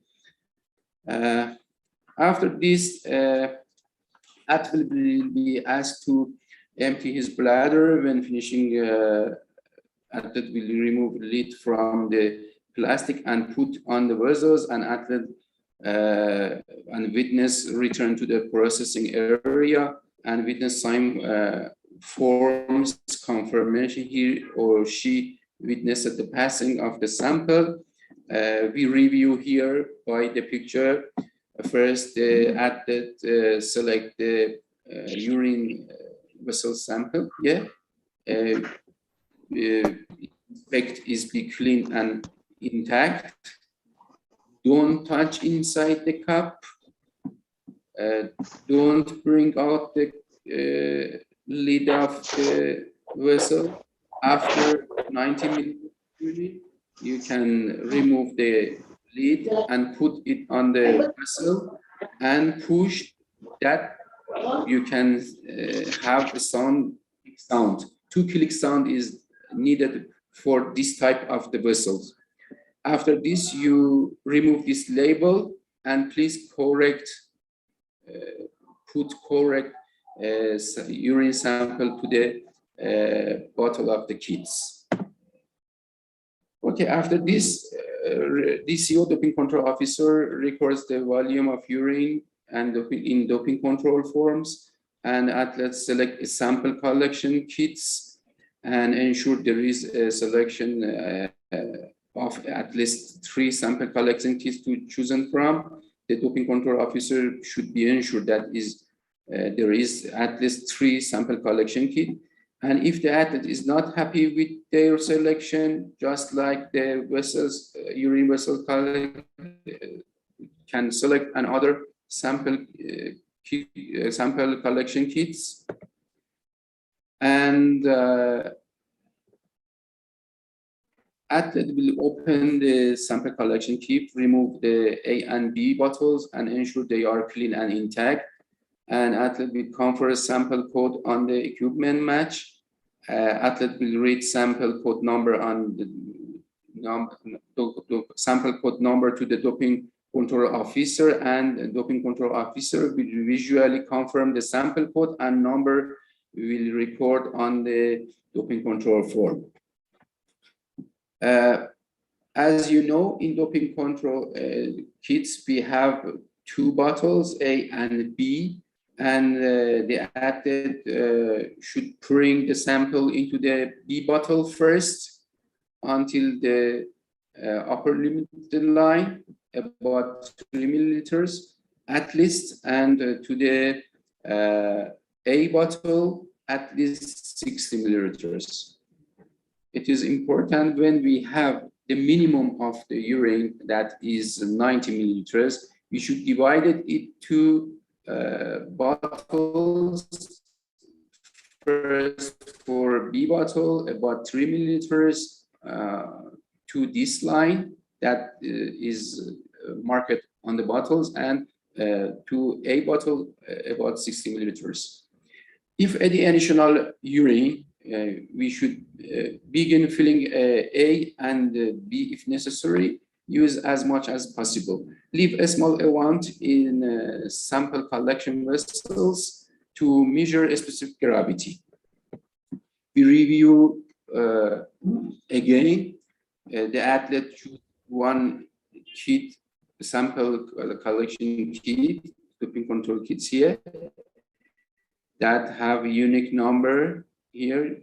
After this, athlete will be asked to empty his bladder. When finishing, athlete will remove lid from the plastic and put on the vessels, and athlete and witness return to the processing area, and witness sign forms confirmation he or she witnessed the passing of the sample. We review here by the picture. First, the athlete select the urine vessel sample. Yeah, inspect is be clean and intact. don't touch inside the cup. Don't bring out the lid of the vessel. After 90 minutes, you can remove the lid and put it on the vessel and push that. You can have a sound. 2-click sound is needed for this type of the vessels. After this, you remove this label and please put correct urine sample to the bottle of the kits. Okay, after this, DCO, doping control officer, records the volume of urine and in doping control forms, and athletes select a sample collection kits and ensure there is a selection of at least 3 sample collection kits to choose from. The doping control officer should be ensured that there is at least 3 sample collection kits. And if the athlete is not happy with their selection, just like the vessels, urine vessel can select another sample collection kits. And athlete will open the sample collection kit, remove the A and B bottles, and ensure they are clean and intact. And athlete will confer a sample code on the equipment match. Athlete will read sample code number on the sample code number to the doping control officer, and the doping control officer will visually confirm the sample code and number will record on the doping control form. As you know, in doping control kits, we have 2 bottles, A and B, and the athlete should bring the sample into the B bottle first until the upper limit line, about 3 milliliters at least, and to the A bottle at least 60 milliliters. It is important when we have the minimum of the urine that is 90 milliliters, we should divide it to bottles. First for B bottle, about 3 milliliters to this line that is marked on the bottles, and to A bottle about 60 milliliters. If any additional urine, we should begin filling A and B if necessary. Use as much as possible. Leave a small amount in sample collection vessels to measure a specific gravity. We review again. The athlete choose 1 kit, sample collection kit, doping control kits here, that have a unique number here.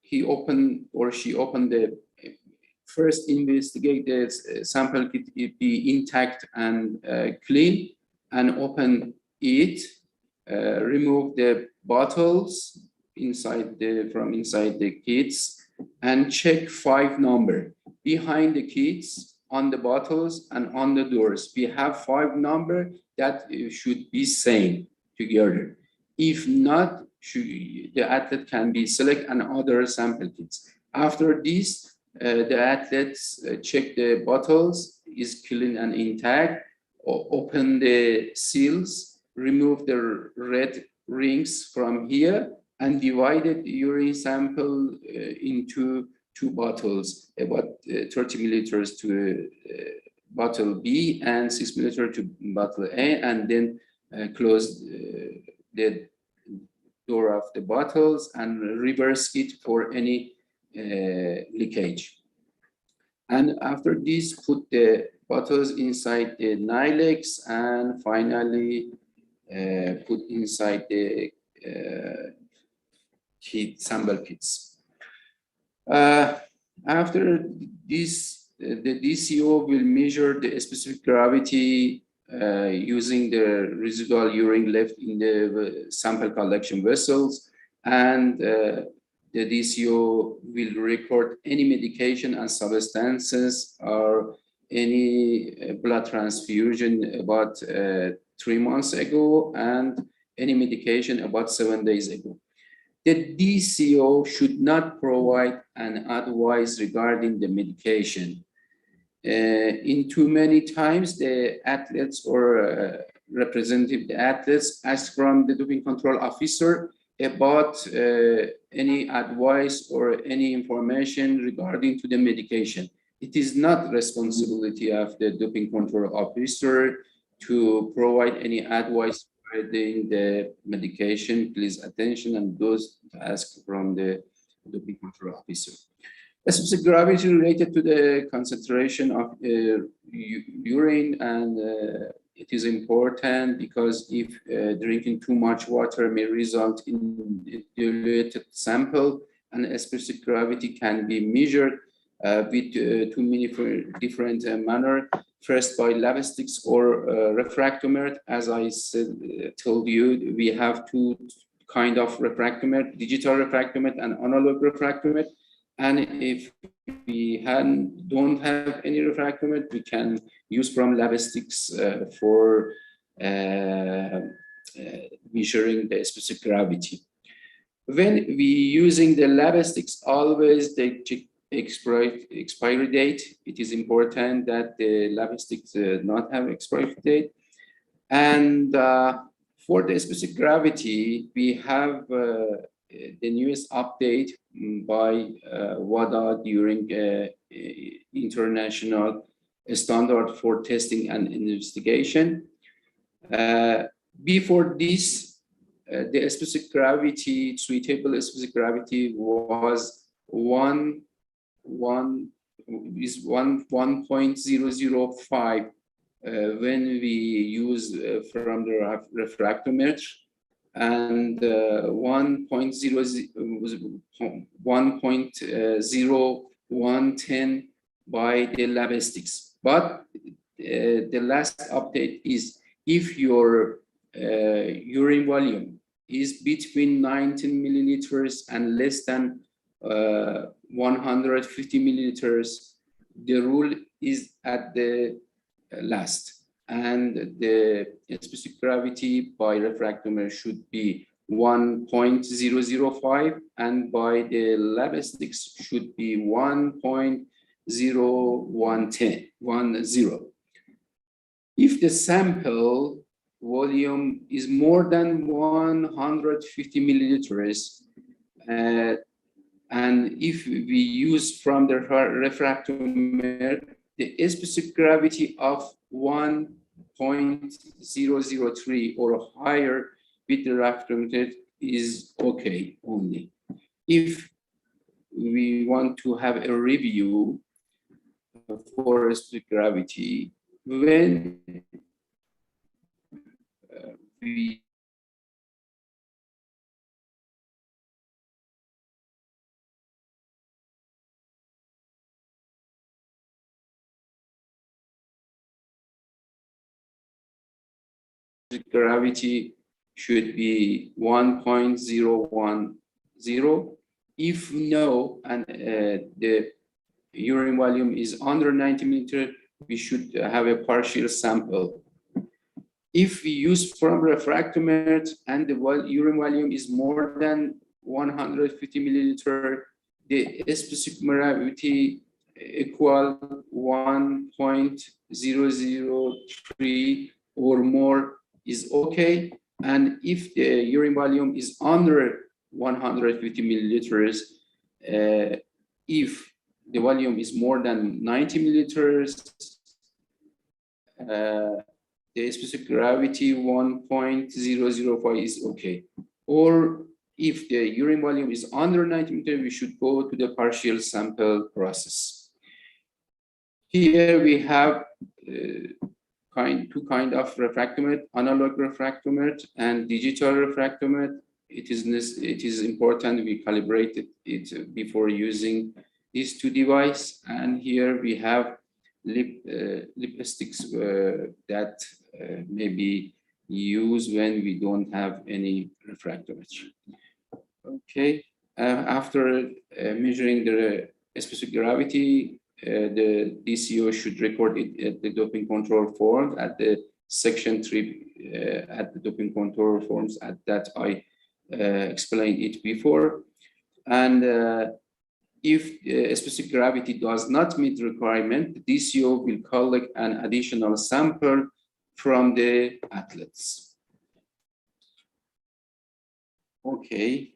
He opened or she opened the first investigate the sample kit be intact and clean, and open it, remove the bottles from inside the kits, and check 5 number behind the kits, on the bottles and on the doors. We have 5 number that should be same together. If not, the athlete can be select another sample kits. After this, the athletes check the bottles is clean and intact, or open the seals, remove the red rings from here, and divided urine sample into 2 bottles, about 30 milliliters to bottle B and 6 milliliters to bottle A, and then close the door of the bottles and reverse it for any leakage. And after this, put the bottles inside the Nilex, and finally put inside the sample kits. After this, the DCO will measure the specific gravity using the residual urine left in the sample collection vessels, and the DCO will record any medication and substances are any blood transfusion about 3 months ago and any medication about 7 days ago. The DCO should not provide an advice regarding the medication. In too many times, the athletes or representative athletes ask from the doping control officer about any advice or any information regarding to the medication. It is not responsibility of the doping control officer to provide any advice regarding the medication. Please attention and those ask from the doping control officer. Specific gravity related to the concentration of urine, and it is important because if drinking too much water may result in a diluted sample, and a specific gravity can be measured with two many different manner. First by lab sticks or refractometer. As I said, told you, we have two kind of refractometer: digital refractometer and analog refractometer. And if we don't have any refractometer, we can use from lab sticks for measuring the specific gravity. When we using the lab sticks, always they check expiry date. It is important that the lab sticks not have expiry date. And for the specific gravity, we have the newest update by WADA during international standard for testing and investigation. Before this, the specific gravity, suitable specific gravity was 1.005 when we use from the refractometer, and 1.0110 by the lab sticks. But the last update is if your urine volume is between 19 milliliters and less than 150 milliliters, the rule is at the last, and the specific gravity by refractometer should be 1.005, and by the lab sticks should be 1.0110. If the sample volume is more than 150 milliliters, and if we use from the refractometer the specific gravity of 1.003 or higher with the refractometer is okay only. If we want to have a review for specific gravity, when we gravity should be 1.010. If no, and the urine volume is under 90 milliliters, we should have a partial sample. If we use from refractometer and the urine volume is more than 150 milliliters, the specific gravity equal 1.003 or more is okay. And if the urine volume is under 150 milliliters, if the volume is more than 90 milliliters, the specific gravity 1.005 is okay. Or if the urine volume is under 90 milliliters, we should go to the partial sample process. Here we have two kind of refractometer: analog refractometer and digital refractometer. It is important we calibrate it before using these two devices. And here we have lip sticks that may be used when we don't have any refractometer. Okay, after measuring the specific gravity, the DCO should record it at the doping control form at the section 3 at the doping control forms at that I explained it before. And if specific gravity does not meet the requirement, the DCO will collect an additional sample from the athletes. Okay.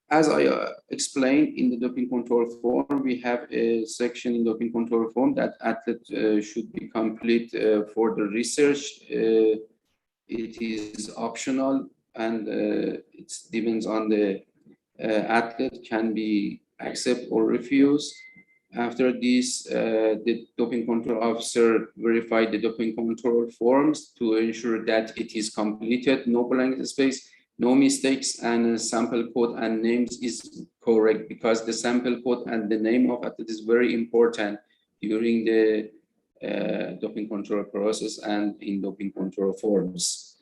As I explained in the doping control form, we have a section in doping control form that athlete should be complete for the research. It is optional and it depends on the athlete, can be accept or refuse. After this, the doping control officer verified the doping control forms to ensure that it is completed, no blank space, no mistakes, and sample code and names is correct, because the sample code and the name of athlete is very important during the doping control process and in doping control forms.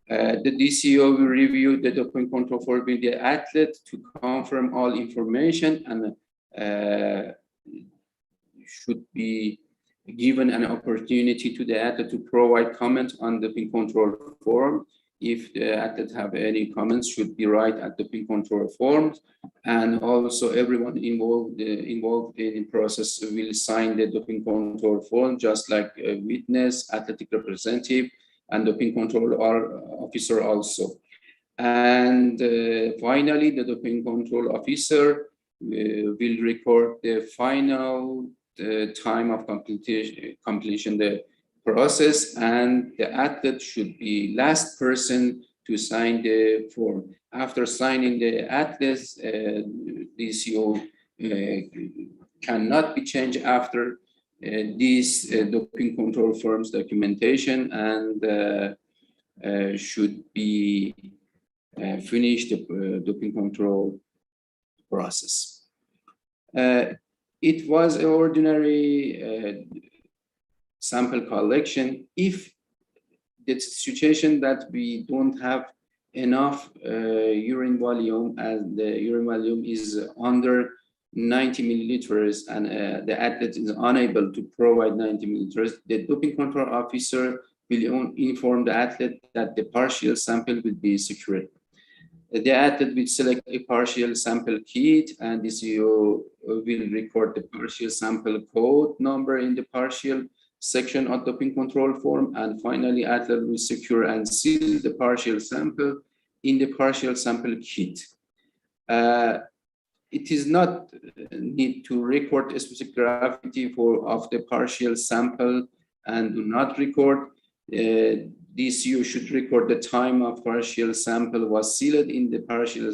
The DCO will review the doping control form with the athlete to confirm all information, and should be given an opportunity to the athlete to provide comment on the doping control form. If the athlete have any comments, should be right at the doping control form, and also everyone involved in the process will sign the doping control form, just like a witness, athletic representative, and doping control officer also. And finally, the doping control officer will record the final time of completion the process, and the athlete should be last person to sign the form. After signing the athlete's DCO cannot be changed after this doping control forms documentation, and should be finish the doping control process. It was an ordinary sample collection. If the situation that we don't have enough urine volume, and the urine volume is under 90 milliliters, and the athlete is unable to provide 90 milliliters, the doping control officer will inform the athlete that the partial sample will be secured. The athlete will select a partial sample kit, and the DCO will record the partial sample code number in the partial section of doping control form, and finally athlete will secure and seal the partial sample in the partial sample kit. It is not need to record a specific gravity of the partial sample, and do not record. DCO should record the time of partial sample was sealed in the partial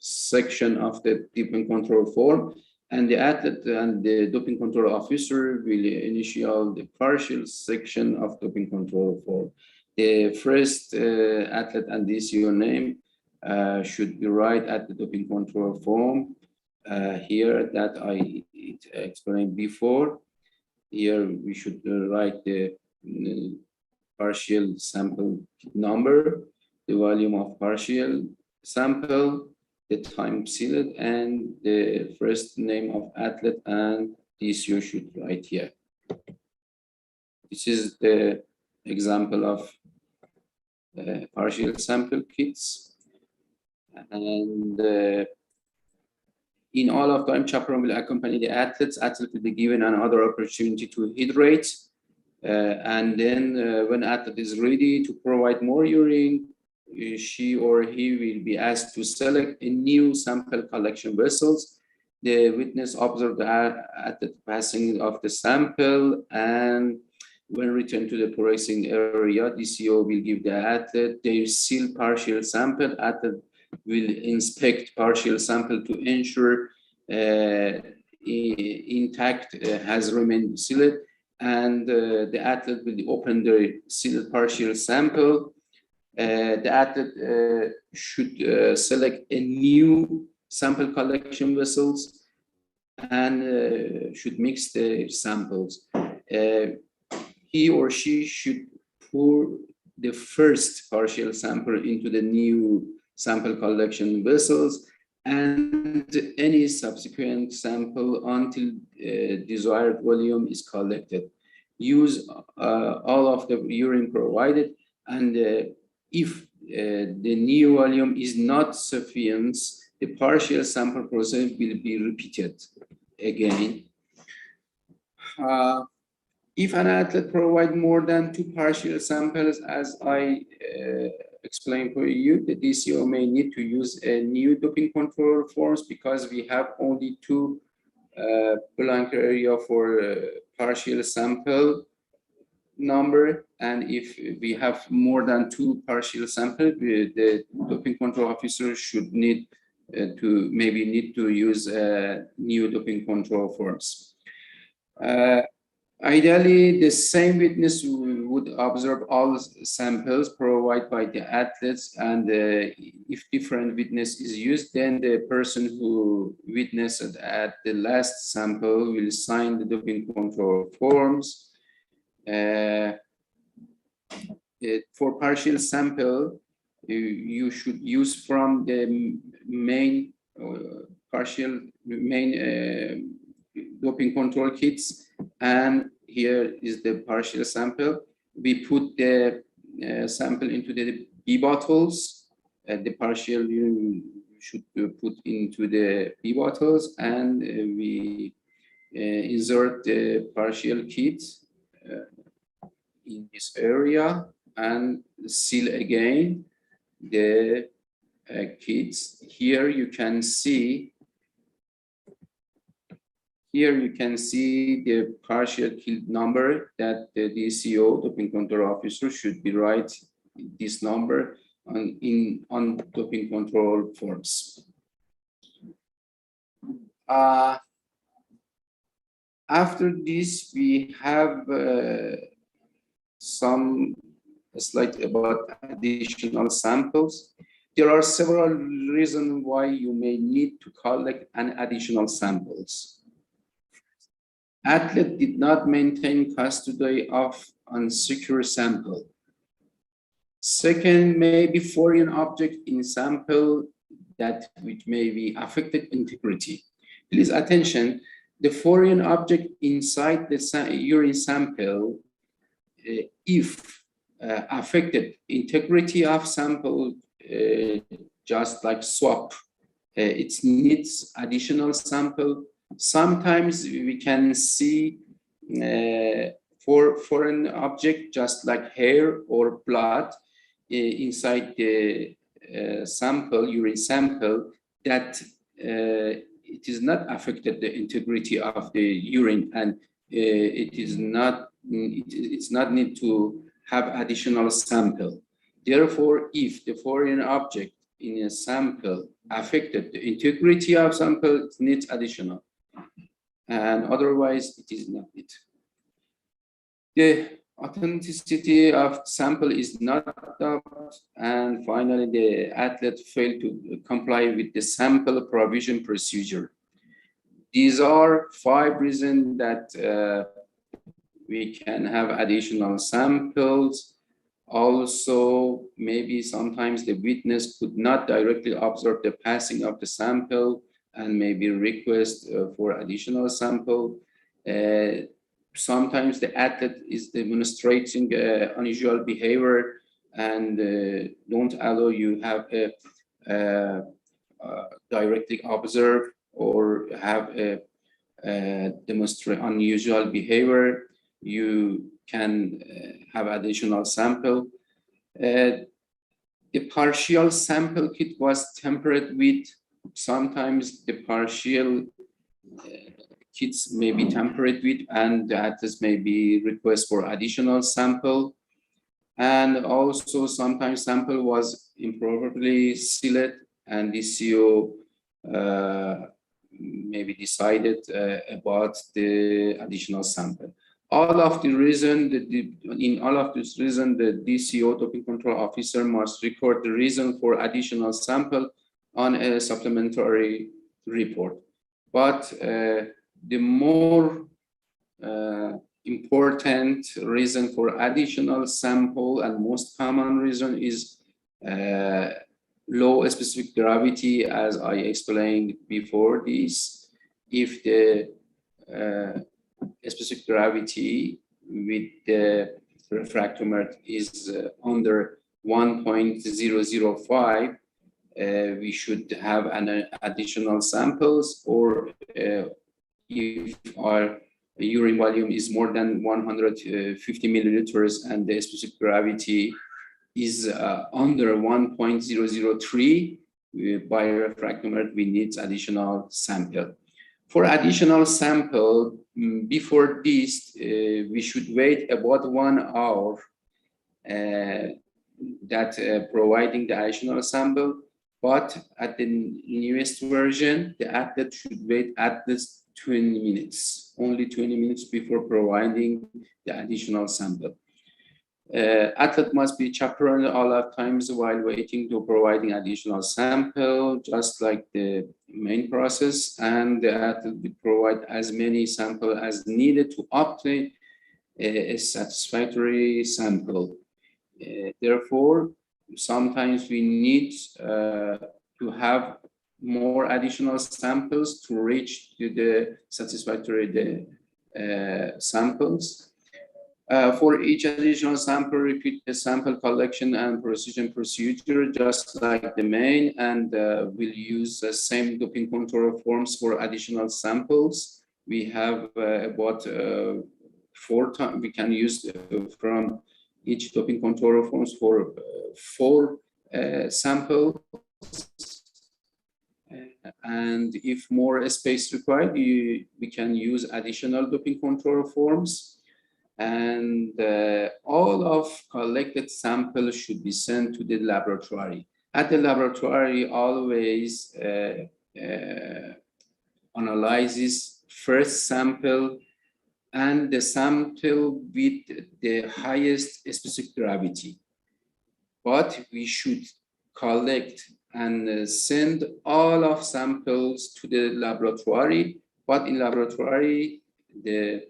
section of the doping control form, and the athlete and the doping control officer will initiate the partial section of doping control form. The first athlete and DCO name should be right at the doping control form. Here that I explained before. Here we should write the partial sample number, the volume of partial sample, the time sealed, and the first name of athlete, and DCO should write here. This is the example of partial sample kits. And in all of time, chaperone will accompany the athletes. Athlete will be given another opportunity to hydrate. And then when athlete is ready to provide more urine, she or he will be asked to select a new sample collection vessels. The witness observed at the passing of the sample, and when returned to the processing area, DCO will give the athlete their sealed partial sample. Athlete will inspect partial sample to ensure intact has remained sealed, and the athlete will open the sealed partial sample. The athlete should select a new sample collection vessels, and should mix the samples. He or she should pour the first partial sample into the new sample collection vessels, and any subsequent sample until desired volume is collected. Use all of the urine provided, and if the new volume is not sufficient, the partial sample process will be repeated again. If an athlete provides more than 2 partial samples, as I explained for you, the DCO may need to use a new doping control forms because we have only 2 blank area for partial sample number, and if we have more than 2 partial samples, the doping control officer should need to use new doping control forms. Ideally, the same witness would observe all samples provided by the athletes, and if different witness is used, then the person who witnessed at the last sample will sign the doping control forms. For partial sample, you should use from the main doping control kits, and here is the partial sample. We put the sample into the B bottles. The partial you should put into the B bottles, and we insert the partial kit in this area and seal again the kits. Here you can see the partial kit number that the DCO, doping control officer, should be write this number on doping control forms. After this, we have some slide about additional samples. There are several reasons why you may need to collect an additional samples. Athlete did not maintain custody of unsecure sample. Second, maybe foreign object in sample that which may be affected integrity. Please attention, the foreign object inside the urine sample, if affected integrity of sample, just like swab, it needs additional sample. Sometimes we can see for foreign object, just like hair or blood, inside the sample, urine sample, that it is not affected the integrity of the urine, and it's not need to have additional sample. Therefore, if the foreign object in a sample affected the integrity of sample, it needs additional, and otherwise it is not it. The authenticity of sample is not doubt, and finally the athlete failed to comply with the sample provision procedure. These are 5 reasons that we can have additional samples. Also, maybe sometimes the witness could not directly observe the passing of the sample and maybe request for additional sample. Sometimes the athlete is demonstrating unusual behavior and don't allow you have a directly observe or have a demonstrate unusual behavior. You can have additional sample. The partial sample kit was tampered with. Sometimes the partial kits may be tampered with, and the athletes may be request for additional sample. And also sometimes sample was improperly sealed, and DCO maybe decided about the additional sample. All of the reason, in all of this reason, the DCO, doping control officer, must record the reason for additional sample on a supplementary report. But the more important reason for additional sample and most common reason is low specific gravity, as I explained before this. If the specific gravity with the refractometer is under 1.005, we should have an additional samples, or if our urine volume is more than 150 milliliters and the specific gravity is under 1.003, by refractometer, we need additional sample. For additional sample, before this, we should wait about 1 hour providing the additional sample. But at the newest version, the athlete should wait at least 20 minutes, only 20 minutes before providing the additional sample. Athlete must be chaperoned all of times while waiting to providing additional sample, just like the main process, and the athlete will provide as many sample as needed to obtain a satisfactory sample. Therefore, sometimes we need to have more additional samples to reach to the satisfactory samples. For each additional sample, repeat the sample collection and precision procedure, just like the main, and we'll use the same doping control forms for additional samples. We have about 4 times, we can use from each doping control forms for 4 samples. And if more space required, we can use additional doping control forms. And all of collected samples should be sent to the laboratory. At the laboratory, always analyzes first sample and the sample with the highest specific gravity. But we should collect and send all of samples to the laboratory. But in laboratory, the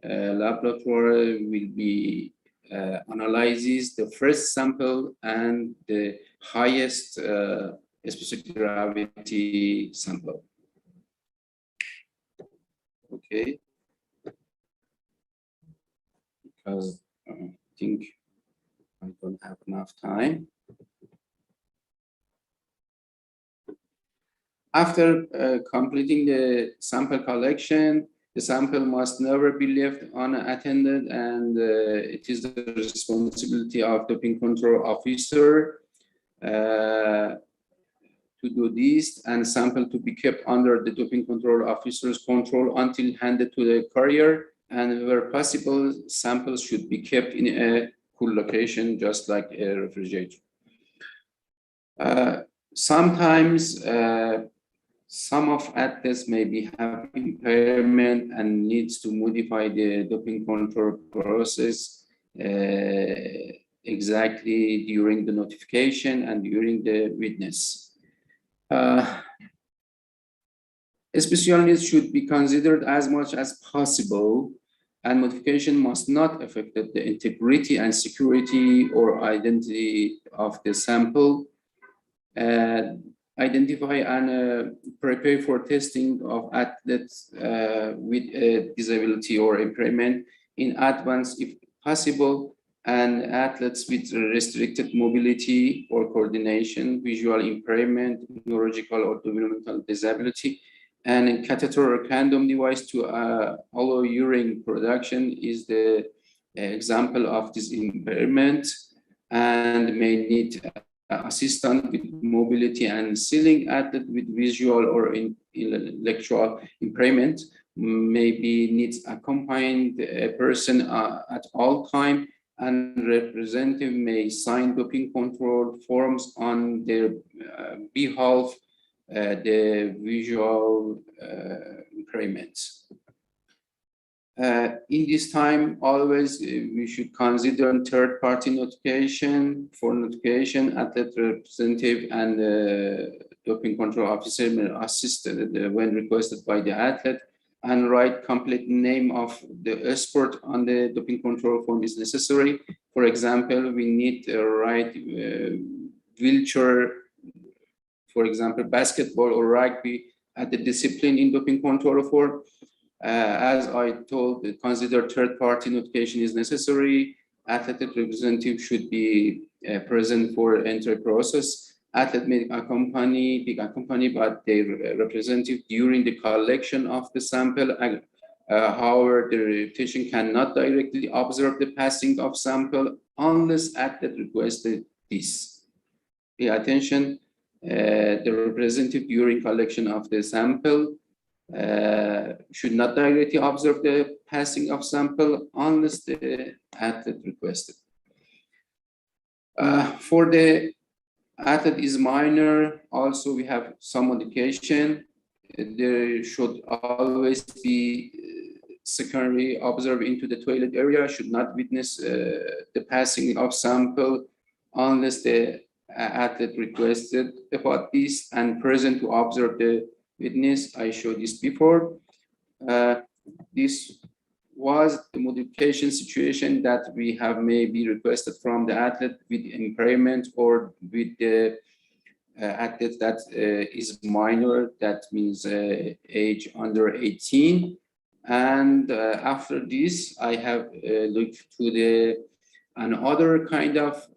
laboratory will be analyzes the first sample and the highest specific gravity sample. Okay. Because I think I don't have enough time. After completing the sample collection, the sample must never be left unattended, and it is the responsibility of the doping control officer to do this, and sample to be kept under the doping control officer's control until handed to the courier, and where possible, samples should be kept in a cool location, just like a refrigerator. Sometimes some of athletes maybe have impairment and needs to modify the doping control process exactly during the notification and during the witness. Special needs should be considered as much as possible, and modification must not affect the integrity and security or identity of the sample. Identify and prepare for testing of athletes with a disability or impairment in advance if possible, and athletes with restricted mobility or coordination, visual impairment, neurological or developmental disability, and a catheter or condom device to allow urine production is the example of this impairment, and may need assistance with mobility and sealing. Athlete with visual or intellectual impairment maybe needs accompanied a person at all time, and representative may sign doping control forms on their behalf the visual impairments. In this time, always we should consider third-party notification. For notification, athlete representative and doping control officer may assist when requested by the athlete, and write complete name of the sport on the doping control form is necessary. For example, we need to write wheelchair for example, basketball or rugby at the discipline in doping control for. As I told, consider third-party notification is necessary. Athletic representative should be present for entry process. Athlete may accompany, but their representative during the collection of the sample. However, the patient cannot directly observe the passing of sample unless athlete requested this. Pay attention, the representative during collection of the sample should not directly observe the passing of sample unless the athlete requested. For the athlete is minor, also we have some modification. There should always be secondary observer into the toilet area, should not witness the passing of sample unless the athlete requested about this and present to observe the witness. I showed this before. This was the modification situation that we have maybe requested from the athlete with impairment or with the athlete that is minor, that means age under 18. And after this, I have looked to another kind of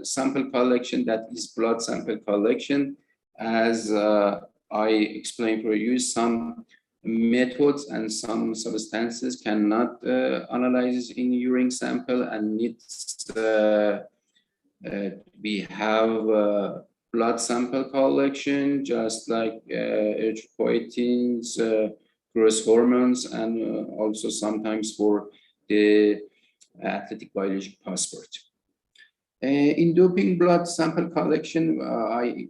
sample collection, that is blood sample collection. As I explained for you, some methods and some substances cannot analyze in urine sample and needs we have blood sample collection, just like erythropoietins, growth hormones, and also sometimes for the athletic biologic passport. In doping blood sample collection, I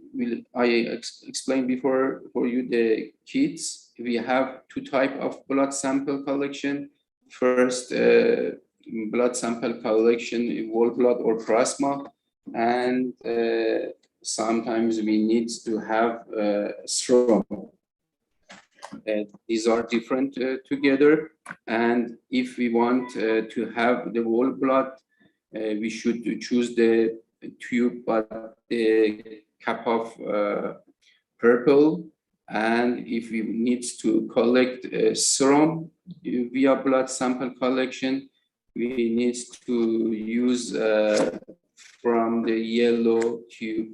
explained before for you the kits. We have two types of blood sample collection. First, blood sample collection, whole blood or plasma, and sometimes we need to have serum. These are different together, and if we want to have the whole blood, we should choose the tube, but the cap of purple. And if we need to collect serum via blood sample collection, we need to use from the yellow tube,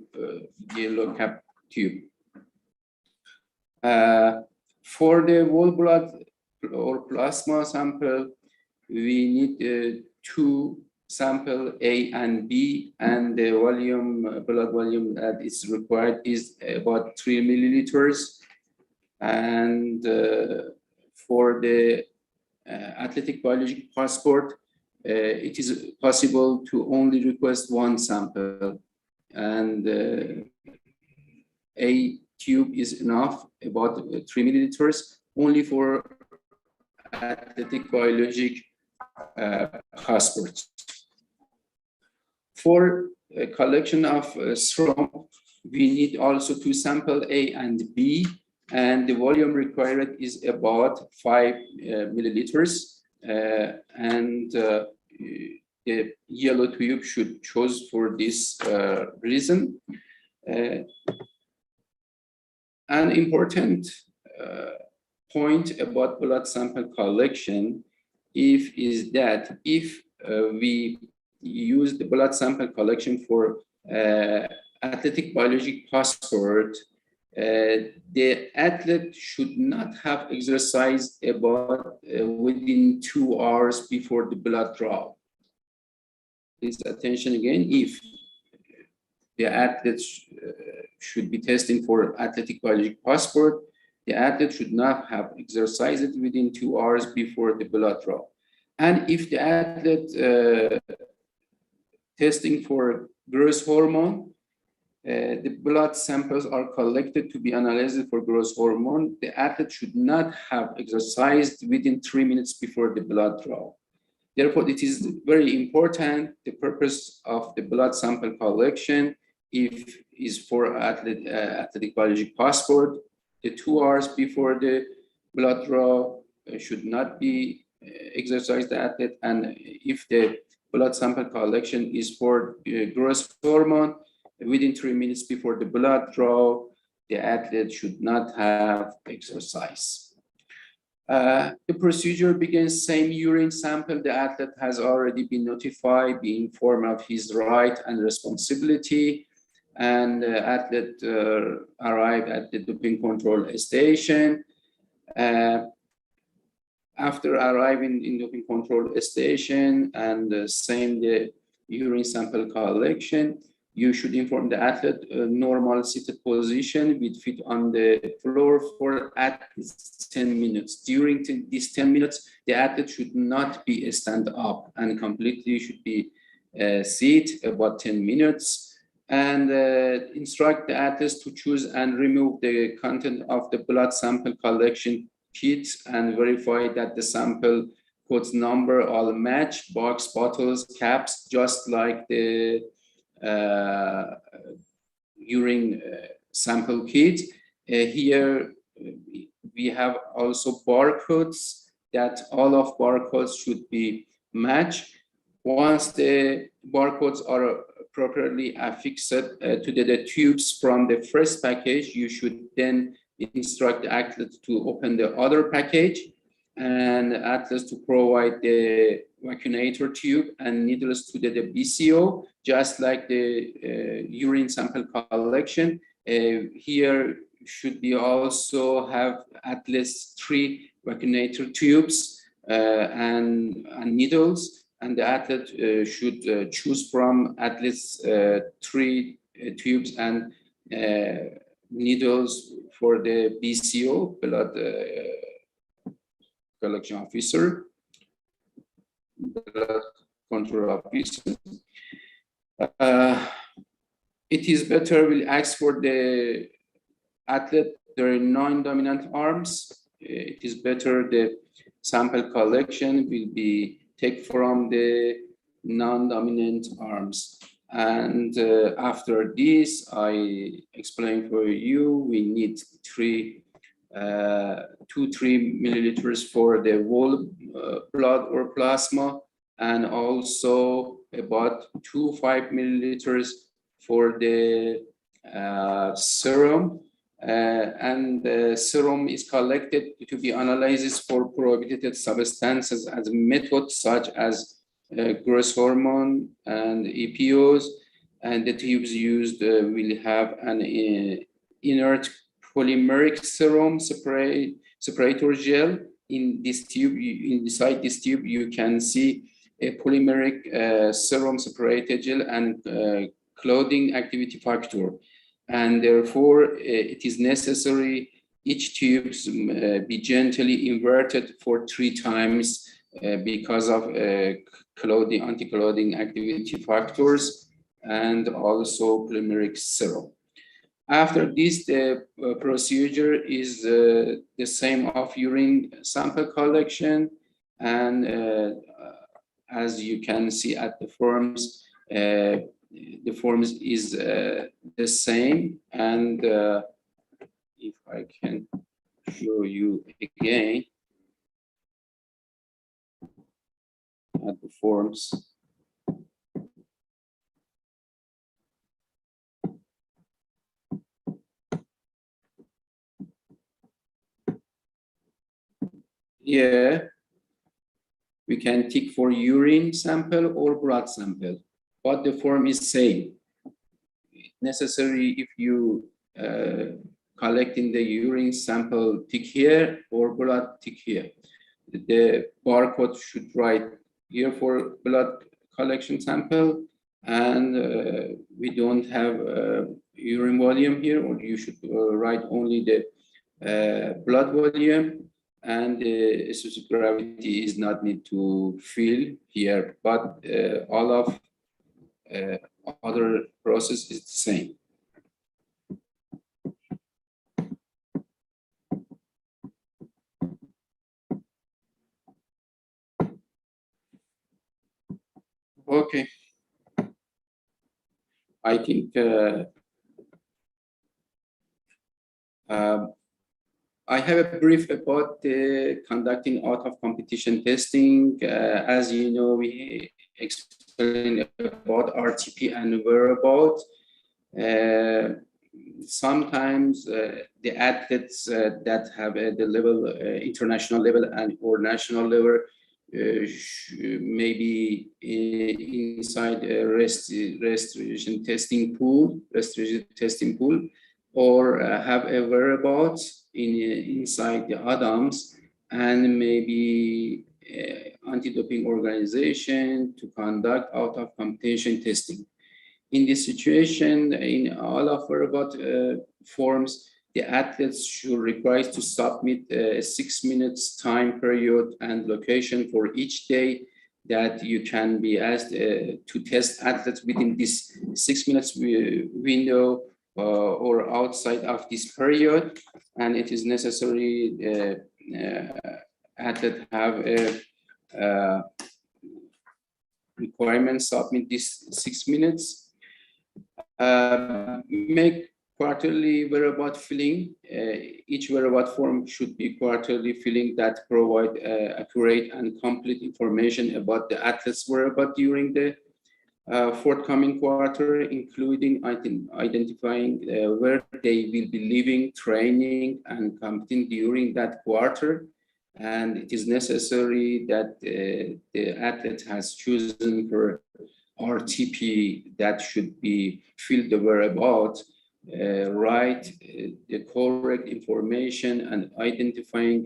yellow cap tube. For the whole blood or plasma sample, we need two sample A and B, and the volume, blood volume that is required is about 3 milliliters. And for the athletic biologic passport, it is possible to only request one sample, and A tube is enough, about 3 milliliters, only for athletic biologic passports. For collection of serum, we need also two sample A and B, and the volume required is about 5 milliliters, and the yellow tube should choose for this reason. An important point about blood sample collection is that if we use the blood sample collection for athletic biologic passport, the athlete should not have exercised about within 2 hours before the blood draw. Please attention again, if the athlete should be testing for athletic biologic passport, the athlete should not have exercised within 2 hours before the blood draw. And if the athlete testing for growth hormone, the blood samples are collected to be analyzed for growth hormone, the athlete should not have exercised within 3 minutes before the blood draw. Therefore, it is very important, the purpose of the blood sample collection, if is for athletic biologic passport, the 2 hours before the blood draw should not be exercised the athlete, and if the blood sample collection is for growth hormone, within 3 minutes before the blood draw, the athlete should not have exercise. The procedure begins same urine sample. The athlete has already been notified, be informed of his right and responsibility, and the athlete arrived at the doping control station. After arriving in doping control station and same the urine sample collection, you should inform the athlete normal seated position with feet on the floor for at least 10 minutes. During these 10 minutes, the athlete should not be stand up and completely should be sit about 10 minutes, and instruct the athletes to choose and remove the content of the blood sample collection kit and verify that the sample codes number all match, box, bottles, caps, just like the urine sample kit. Here we have also barcodes, that all of barcodes should be matched. Once the barcodes are properly affixed to the tubes from the first package, you should then instruct the athlete to open the other package and athletes to provide the vacunator tube and needles to the BCO, just like the urine sample collection. Here should be also have at least 3 vacunator tubes and needles, and the athlete should choose from at least 3 tubes and needles for the BCO, blood collection officer, blood control officer. It is better, we'll ask for the athlete, there are 9 dominant arms. It is better the sample collection will be taken from the non-dominant arms. And after this, I explain for you, we need 2-3 milliliters for the whole blood or plasma, and also about 2-5 milliliters for the serum. And the serum is collected to be analyzed for prohibited substances as methods such as growth hormone and EPOs, and the tubes used will have an inert polymeric serum separator gel. In this tube, inside this tube, you can see a polymeric serum separator gel and clothing activity factor. And therefore, it is necessary each tube be gently inverted for 3 times because of anti-clothing activity factors and also polymeric serum. After this, the procedure is the same of urine sample collection, and as you can see at the forms, the forms is the same. And if I can show you again at the forms. Yeah, we can tick for urine sample or blood sample, but the form is same. Necessary if you collecting the urine sample, tick here, or blood, tick here. The barcode should write here for blood collection sample, and we don't have urine volume here, or you should write only the blood volume, and the associated gravity is not need to fill here, but all of other process is the same. Okay. I think I have a brief about the conducting out of competition testing. As you know, we explained about RTP and whereabout. sometimes the athletes that have the level, international level and or national level, maybe inside a restriction testing pool, or have a whereabouts inside the ADAMS, and maybe anti-doping organization to conduct out of competition testing. In this situation, in all of whereabout forms, the athletes should require to submit a 6 minutes time period and location for each day that you can be asked to test athletes within this 6 minutes window or outside of this period. And it is necessary athlete have a requirement submit this 6 minutes. Make quarterly whereabout filling. Each whereabout form should be quarterly filling that provide accurate and complete information about the athlete's whereabout during the forthcoming quarter, including identifying where they will be living, training, and competing during that quarter. And it is necessary that the athlete has chosen for RTP that should be filled the whereabout, write the correct information and identifying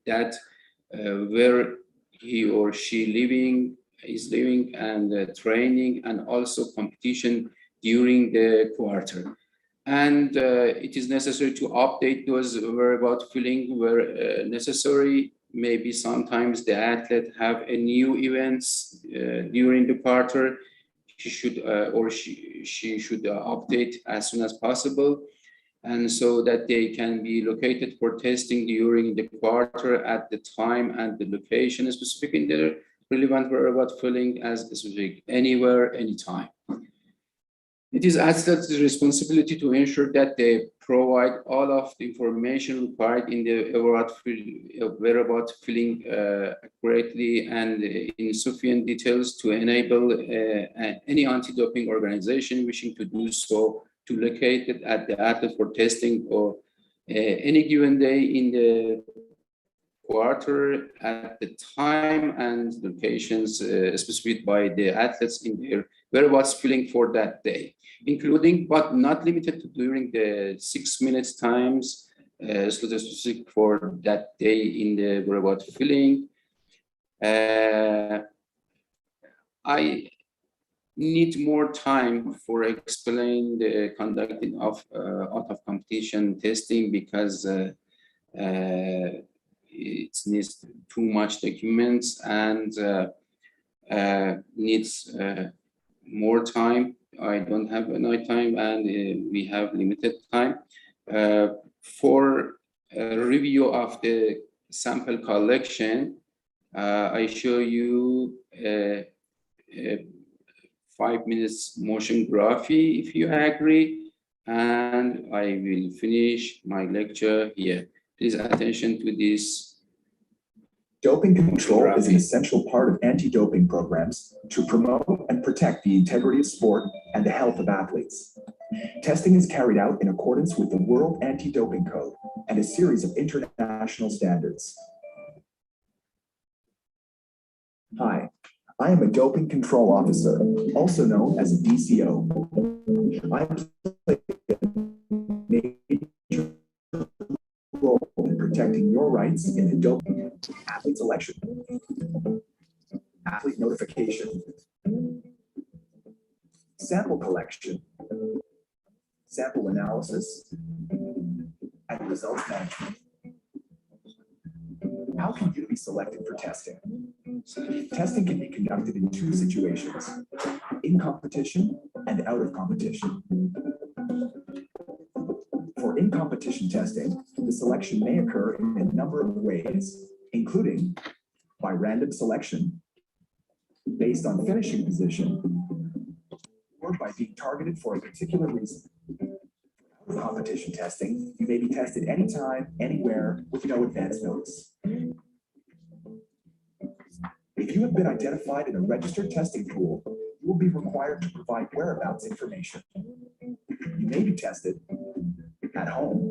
that where he or she is living and training, and also competition during the quarter. And it is necessary to update those whereabout filling where necessary. Maybe sometimes the athlete have a new events during the quarter. She should or she should update as soon as possible, and so that they can be located for testing during the quarter at the time and the location specific in the relevant whereabout filling as specific anywhere, anytime. It is athlete's responsibility to ensure that they provide all of the information required in the whereabout filling accurately and in sufficient details to enable any anti-doping organization wishing to do so to locate it at the athlete for testing or any given day in the quarter at the time and locations specified by the athletes in their whereabouts filling for that day, including but not limited to during the 6 minutes times specific for that day in the whereabouts filling. I need more time for explain the conducting of out of competition testing because it needs too much documents and needs more time. I don't have enough time, and we have limited time. For a review of the sample collection, I show you 5 minutes motion graphy, if you agree, and I will finish my lecture here. Please attention to this. Doping control is an essential part of anti-doping programs to promote and protect the integrity of sport and the health of athletes. Testing is carried out in accordance with the World Anti-Doping Code and a series of international standards. Hi, I am a doping control officer, also known as a DCO. I play a major role in protecting your rights in the doping athlete selection, athlete notification, sample collection, sample analysis, and results management. How can you be selected for testing? Testing can be conducted in two situations, in competition and out of competition. For in-competition testing, the selection may occur in a number of ways, including by random selection, based on finishing position, or by being targeted for a particular reason. For competition testing, you may be tested anytime, anywhere, with no advance notice. If you have been identified in a registered testing pool, you will be required to provide whereabouts information. You You may be tested at home,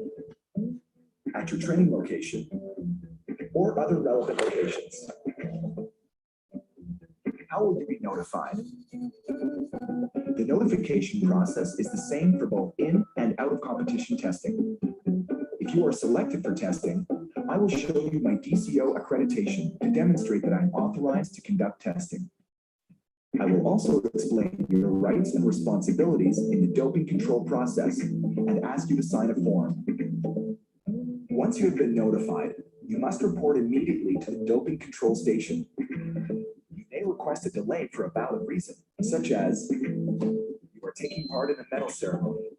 at your training location, or other relevant locations. How will you be notified? The notification process is the same for both in and out of competition testing. If you are selected for testing, I will show you my DCO accreditation to demonstrate that I'm authorized to conduct testing. I will also explain your rights and responsibilities in the doping control process and ask you to sign a form. Once you have been notified, you must report immediately to the doping control station. You may request a delay for a valid reason, such as you are taking part in a medal ceremony.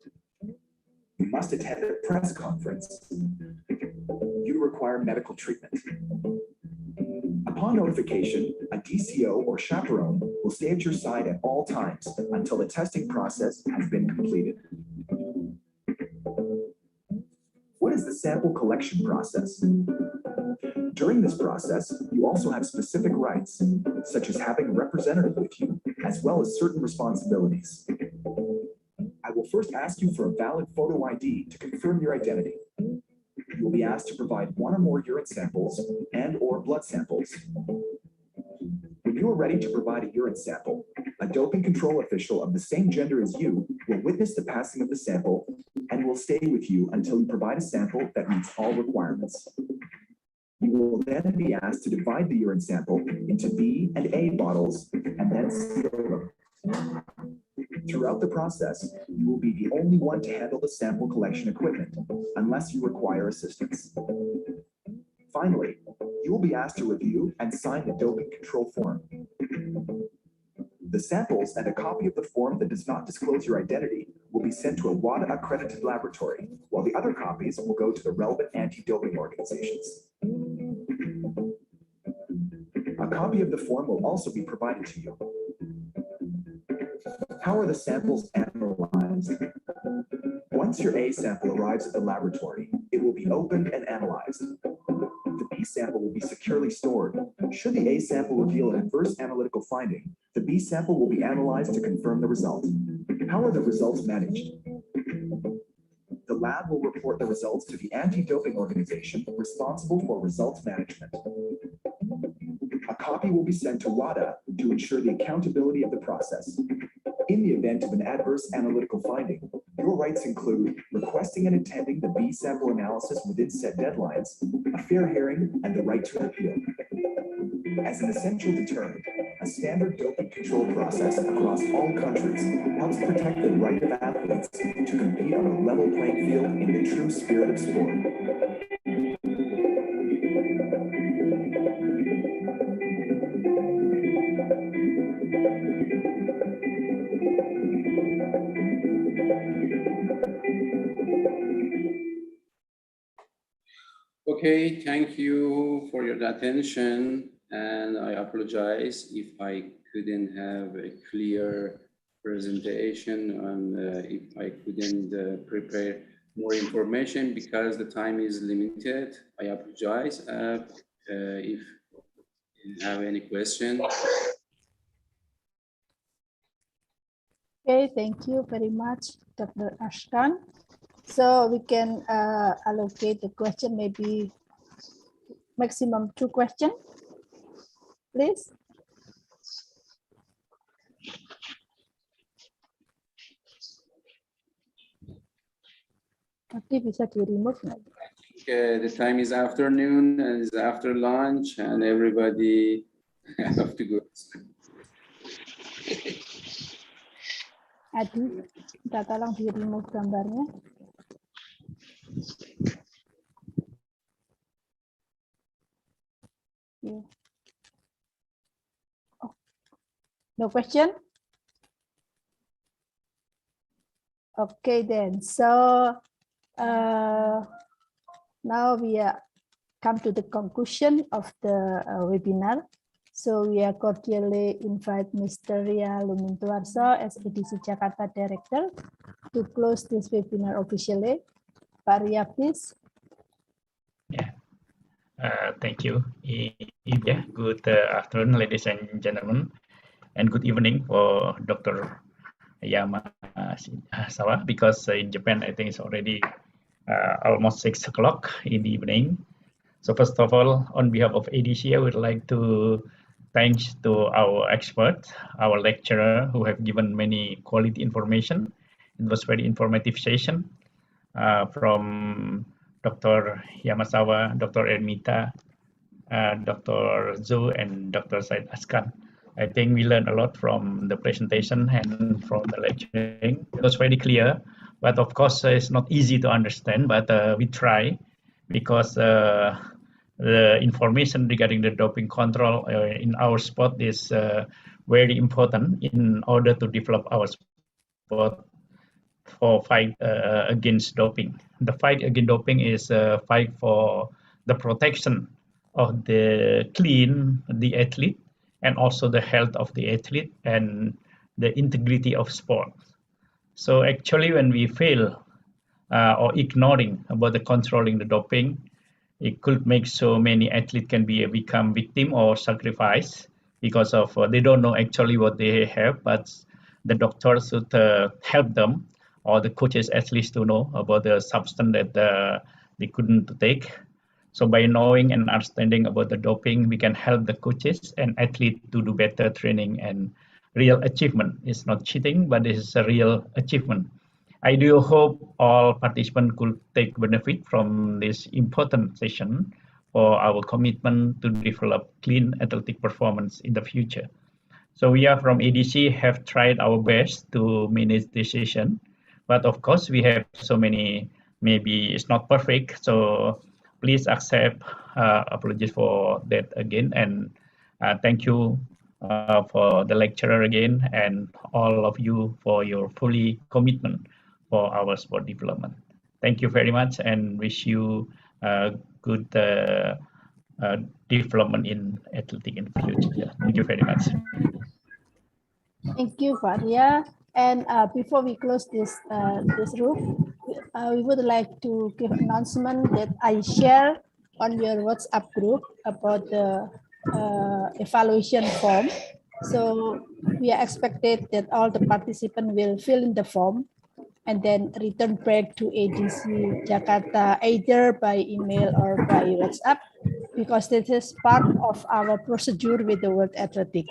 You must attend a press conference. You require medical treatment. Upon notification, a DCO or chaperone will stay at your side at all times until the testing process has been completed. What is the sample collection process? During this process, you also have specific rights, such as having a representative with you, as well as certain responsibilities. I will first ask you for a valid photo ID to confirm your identity. You will be asked to provide one or more urine samples and/or blood samples. When you are ready to provide a urine sample, a doping control official of the same gender as you will witness the passing of the sample and will stay with you until you provide a sample that meets all requirements. You will then be asked to divide the urine sample into B and A bottles and then seal them. Throughout the process, you will be the only one to handle the sample collection equipment, unless you require assistance. Finally, you will be asked to review and sign the doping control form. The samples and a copy of the form that does not disclose your identity will be sent to a WADA-accredited laboratory, while the other copies will go to the relevant anti-doping organizations. A copy of the form will also be provided to you. How are the samples analyzed? Once your A sample arrives at the laboratory, it will be opened and analyzed. The B sample will be securely stored. Should the A sample reveal an adverse analytical finding, the B sample will be analyzed to confirm the result. How are the results managed? The lab will report the results to the anti-doping organization responsible for results management. A copy will be sent to WADA to ensure the accountability of the process. In the event of an adverse analytical finding, your rights include requesting and attending the B sample analysis within set deadlines, a fair hearing, and the right to an appeal. As an essential deterrent, a standard doping control process across all countries helps protect the right of athletes to compete on a level playing field in the true spirit of sport. Okay, thank you for your attention, and I apologize if I couldn't have a clear presentation and if I couldn't prepare more information because the time is limited. I apologize. If you have any question. Okay, thank you very much, Dr. Ashkan. So we can allocate the question, maybe maximum 2 questions, please. Tapi bisa di-remove nggak? The time is afternoon and it's after lunch and everybody have to go. Adi, kita tolong di-remove gambarnya. Yeah. Oh. No question? Okay then, so now we come to the conclusion of the webinar. So we are cordially invite Mr. Ria Lumintuarso as EDC Jakarta Director to close this webinar officially. Pak Ria, please. Yeah. Thank you, Ibia. Good afternoon, ladies and gentlemen, and good evening for Dr. Yamasawa, because in Japan, I think it's already almost 6 o'clock in the evening. So first of all, on behalf of ADC, I would like to thanks to our expert, our lecturer, who have given many quality information. It was very informative session from Dr. Yamasawa, Dr. Ermita, Dr. Zhu, and Dr. Said Askan. I think we learned a lot from the presentation and from the lecturing. It was very clear, but of course it's not easy to understand, but we try because the information regarding the doping control in our sport is very important in order to develop our sport for fight against doping. The fight against doping is a fight for the protection of the athlete, and also the health of the athlete and the integrity of sport. So actually, when we fail or ignoring about the controlling the doping, it could make so many athletes can become victim or sacrifice because of they don't know actually what they have, but the doctors should help them, or the coaches at least to know about the substance that they couldn't take. So by knowing and understanding about the doping, we can help the coaches and athletes to do better training and real achievement. It's not cheating, but it's a real achievement. I do hope all participants could take benefit from this important session for our commitment to develop clean athletic performance in the future. So we are from ADC have tried our best to manage this session, but of course we have so many, maybe it's not perfect. So please accept apologies for that again, and thank you for the lecturer again, and all of you for your fully commitment for our sport development. Thank you very much, and wish you good development in athletic in the future. Thank you very much. Thank you, Faria. And before we close this room, we would like to give announcement that I share on your WhatsApp group about the evaluation form. So we are expected that all the participants will fill in the form and then return back to ADC Jakarta either by email or by WhatsApp, because this is part of our procedure with the World Athletic.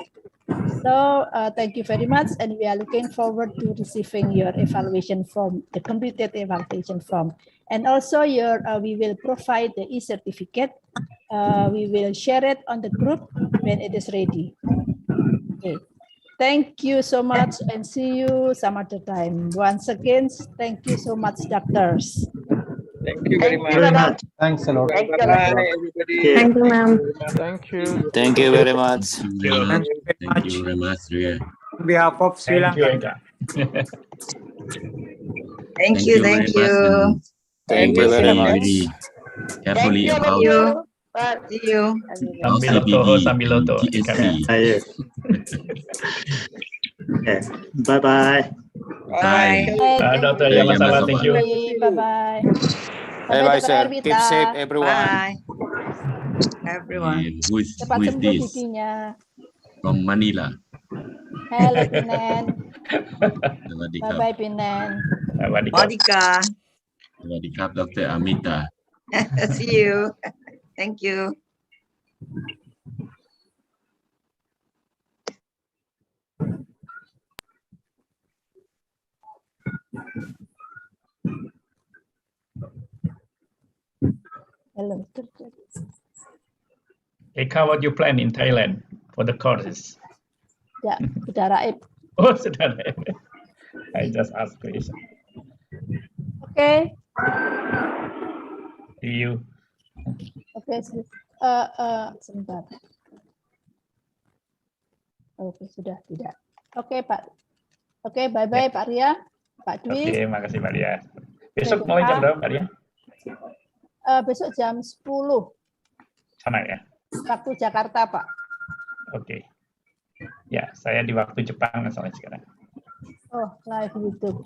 So thank you very much, and we are looking forward to receiving your evaluation form, the completed evaluation form. And also we will provide the e-certificate. We will share it on the group when it is ready. Okay. Thank you so much, and see you some other time. Once again, thank you so much, doctors. Thank you very much. Thanks a lot. Bye, everybody. Thank you, ma'am. Thank you. Thank you very much. Thank you very much, Ria. On behalf of Sri Thank you, Lanka. Eka. Thank you. very much, and Thank you very much. very carefully about See you. Sambil loto, sambil and loto. GSC. Bye-bye. Bye. Dr. Bye, Yamasawa, thank you. Bye-bye. Bye-bye, sir. Keep safe, everyone. Bye. Everyone. And who is Cepat sembuh this? giginya. From Manila. Hello, Pinan. Sawadee krap. Bye-bye, Pinan. Monica. Sawadee krap, Dr. Amita. See you. Thank you. Hello. Eka, what you plan in Thailand for the courses? Ya, sudah Raib. Oh, sudah. I just asked question. Oke. See you. Oke, sebentar. Oke, sudah tidak. Oke, Pak. Oke, bye-bye, Pak Ria, Pak Dwi. Oke, makasih Mbak Ria. Besok mulai jam berapa, Mbak Ria? Besok jam 10 Sana ya? waktu Jakarta, Pak. Oke. Ya, saya di waktu Jepang soalnya sekarang. Oh, live YouTube.